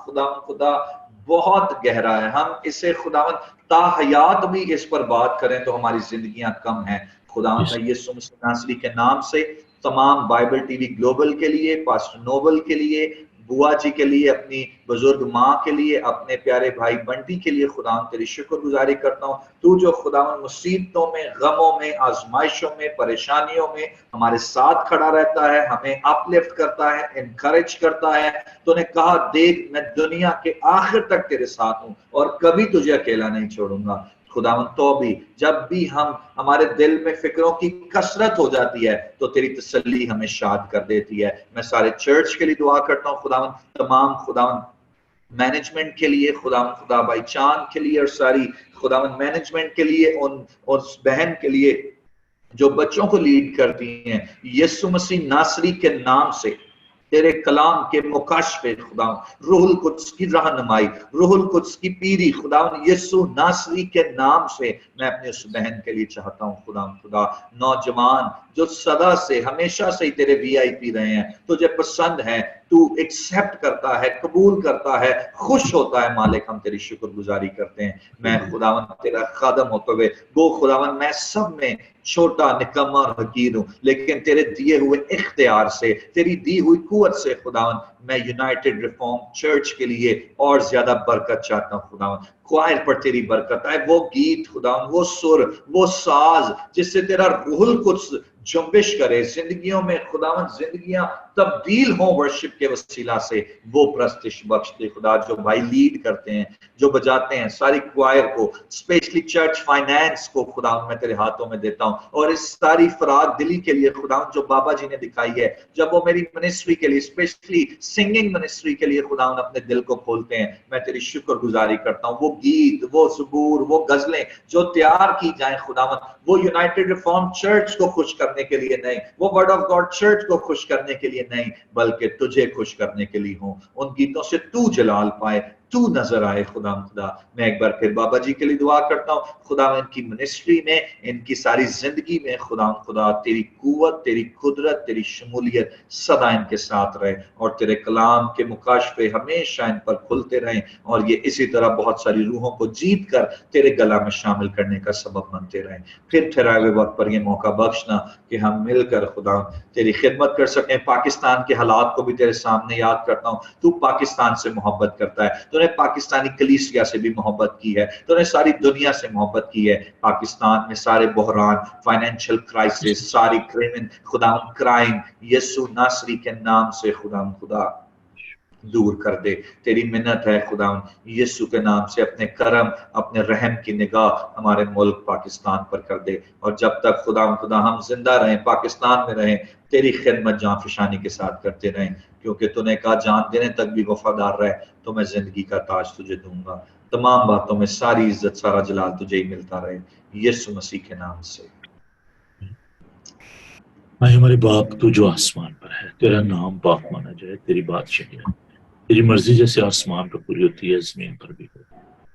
खुदा बहुत गहरा है, हम इसे खुदावंद ताहयात भी इस पर बात करें तो हमारी जिंदगियां कम हैं। खुदावंद, मैं यीशु मसीह नासरी के नाम से तमाम बाइबल टीवी ग्लोबल के लिए, पास्टर नोबल के लिए, बुआ जी के लिए, अपनी बुजुर्ग माँ के लिए, अपने प्यारे भाई बंटी के लिए खुदावंद तेरी शुक्रगुजारी करता हूँ। तू जो खुदावंद मुसीबतों में, गमों में, आजमाइशों में, परेशानियों में हमारे साथ खड़ा रहता है, हमें अपलिफ्ट करता है, इनकरेज करता है। तूने कहा, देख मैं दुनिया के आखिर तक तेरे साथ हूँ और कभी तुझे अकेला नहीं छोड़ूंगा। खुदावंद, तो भी जब भी हमारे दिल में फिक्रों की कसरत हो जाती है तो तेरी तसल्ली हमें शाद कर देती है। मैं सारे चर्च के लिए दुआ करता हूँ खुदावंद, तमाम खुदावंद मैनेजमेंट के लिए, खुदा भाई चांद के लिए और सारी खुदावंद मैनेजमेंट के लिए, उस बहन के लिए जो बच्चों को लीड करती हैं। यीशु मसीह नासरी के नाम से तेरे कलाम के मुकाशफे खुदावंद, रूहुल कुद्स की रहनुमाई, रूहुल कुद्स की पीरी खुदावंद, यीशु नासरी के नाम से मैं अपने उस बहन के लिए चाहता हूँ खुदा, नौजवान जो सदा से, हमेशा से ही तेरे VIP रहे हैं, तुझे पसंद है, तू एक्सेप्ट करता है, कबूल करता है, खुश होता है। मालिक हम तेरी शुक्रगुजारी करते हैं। मैं खुदावन तेरा खादम होते हुए गो खुदावन मैं सब में छोटा, निकम्मा और हकीर हूं, लेकिन तेरे दिए हुए इख्तियार से, तेरी दी हुई कुव्वत से खुदावन मैं यूनाइटेड रिफॉर्म चर्च के लिए और ज्यादा बरकत चाहता हूं। खुदावन क्वायर पर तेरी बरकत आए, वो गीत खुदावन, वो सुर, वो साज जिससे तेरा रूहुल कुद्स जुम्बिश करे जिंदगियों में खुदावन, जिंदगियां तब्दील हो वर्शिप के वसीला से। वो प्रस्तिश बख्श दे खुदा, जो भाई लीड करते हैं, जो बजाते हैं, सारी क्वायर को, स्पेशली चर्च फाइनेंस को खुदावन मैं तेरे हाथों में देता हूं। और इस सारी फराग दिली के लिए खुदावन जो बाबा जी ने दिखाई है, जब वो मेरी मिनिस्ट्री के लिए, स्पेशली सिंगिंग मिनिस्ट्री के लिए खुदावन अपने दिल को खोलते हैं, मैं तेरी शुक्रगुजारी करता हूं। वो गीत, वो ज़बूर, वो गजलें जो तैयार की जाए खुदावन, वो यूनाइटेड रिफॉर्म चर्च को खुश करने के लिए नहीं, वो वर्ड ऑफ गॉड चर्च को खुश करने के लिए नहीं, बल्कि तुझे खुश करने के लिए हो। उन गीतों से तू जलाल पाए, तू नजर आए खुदा। मैं एक बार फिर बाबा जी के लिए दुआ करता हूँ खुदा, इनकी मिनिस्ट्री में, इनकी सारी जिंदगी में खुदा तेरी कुव्वत, तेरी कुदरत, तेरी शमूलियत सदा इनके साथ रहे, और तेरे कलाम के मुकाशफे हमेशा इन पर खुलते रहें, और ये इसी तरह बहुत सारी रूहों को जीत कर तेरे गला में शामिल करने का सबब बनते रहें। फिर ठहराए हुए वक्त पर यह मौका बख्शना कि हम मिलकर खुदा तेरी खिदमत कर सकें। पाकिस्तान के हालात को भी तेरे सामने याद करता हूँ। तू पाकिस्तान से मोहब्बत करता है, तूने पाकिस्तानी कलीसिया से भी मोहब्बत की है, तूने सारी दुनिया से मोहब्बत की है। पाकिस्तान में सारे बहरान, फाइनेंशियल क्राइसिस, सारी क्राइम यीशु नासरी के नाम से खुदा दूर कर दे। तेरी मिन्नत है खुदा यीशु के नाम से, अपने करम, अपने रहम की निगाह हमारे मुल्क पाकिस्तान पर कर दे। और जब तक खुदा हम जिंदा रहें, पाकिस्तान में रहें, तेरी खिदमत जान फिशानी के साथ करते रहें, क्योंकि तूने कहा जान देने तक भी वफादार रहे तो मैं जिंदगी का ताज तुझे दूंगा। तमाम बातों में सारी इज्जत, सारा जलाल तुझे ही मिलता रहे, यीशु मसीह के नाम से। हमारे बाप तू जो आसमान पर है, तेरा नाम पाक माना जाए, तेरी बादशाही है, तेरी मर्जी जैसे आसमान पर पूरी होती है जमीन पर भी हो।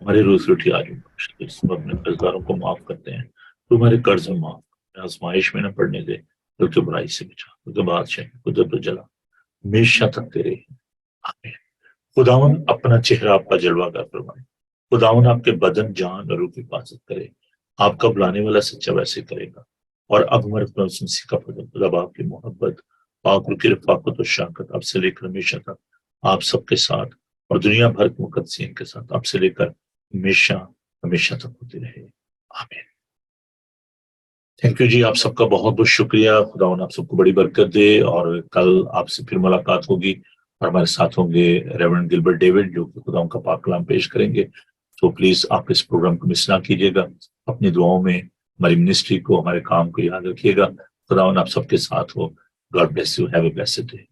हमारे रोज रोटी आज बख्श दे, अपने कर्जदारों को माफ करते हैं, तू हमारे कर्ज माफ, आजमाइश में न पड़ने दे, बल्कि बुराई से बचा, क्योंकि बादशाह कुदरत जला हमेशा तक तेरे। आमीन। खुदावन अपना चेहरा आपका जलवागर फरमाए, खुदावन आपके बदन, जान और रूह की हिफाजत करे। आपका बुलाने वाला सच्चा वैसे करेगा। और अब हमारे मसीह का फजल, खुदा आपकी मोहब्बत, पाक रूह की रफाकत और शाकत आपसे लेकर हमेशा तक आप सबके साथ, और दुनिया भर के मुकद्दसीन के साथ आपसे लेकर हमेशा हमेशा तक होती रहे। आमीन। थैंक यू जी, आप सबका बहुत बहुत शुक्रिया। खुदावन आप सबको बड़ी बरकत दे, और कल आपसे फिर मुलाकात होगी, और हमारे साथ होंगे रेवरेंड गिलबर्ट डेविड, जो कि खुदावन का पाक कलाम पेश करेंगे। तो प्लीज आप इस प्रोग्राम को मिस ना कीजिएगा। अपनी दुआओं में हमारी मिनिस्ट्री को, हमारे काम को याद रखिएगा। खुदावन आप सबके साथ हो। God bless you. Have a blessed day.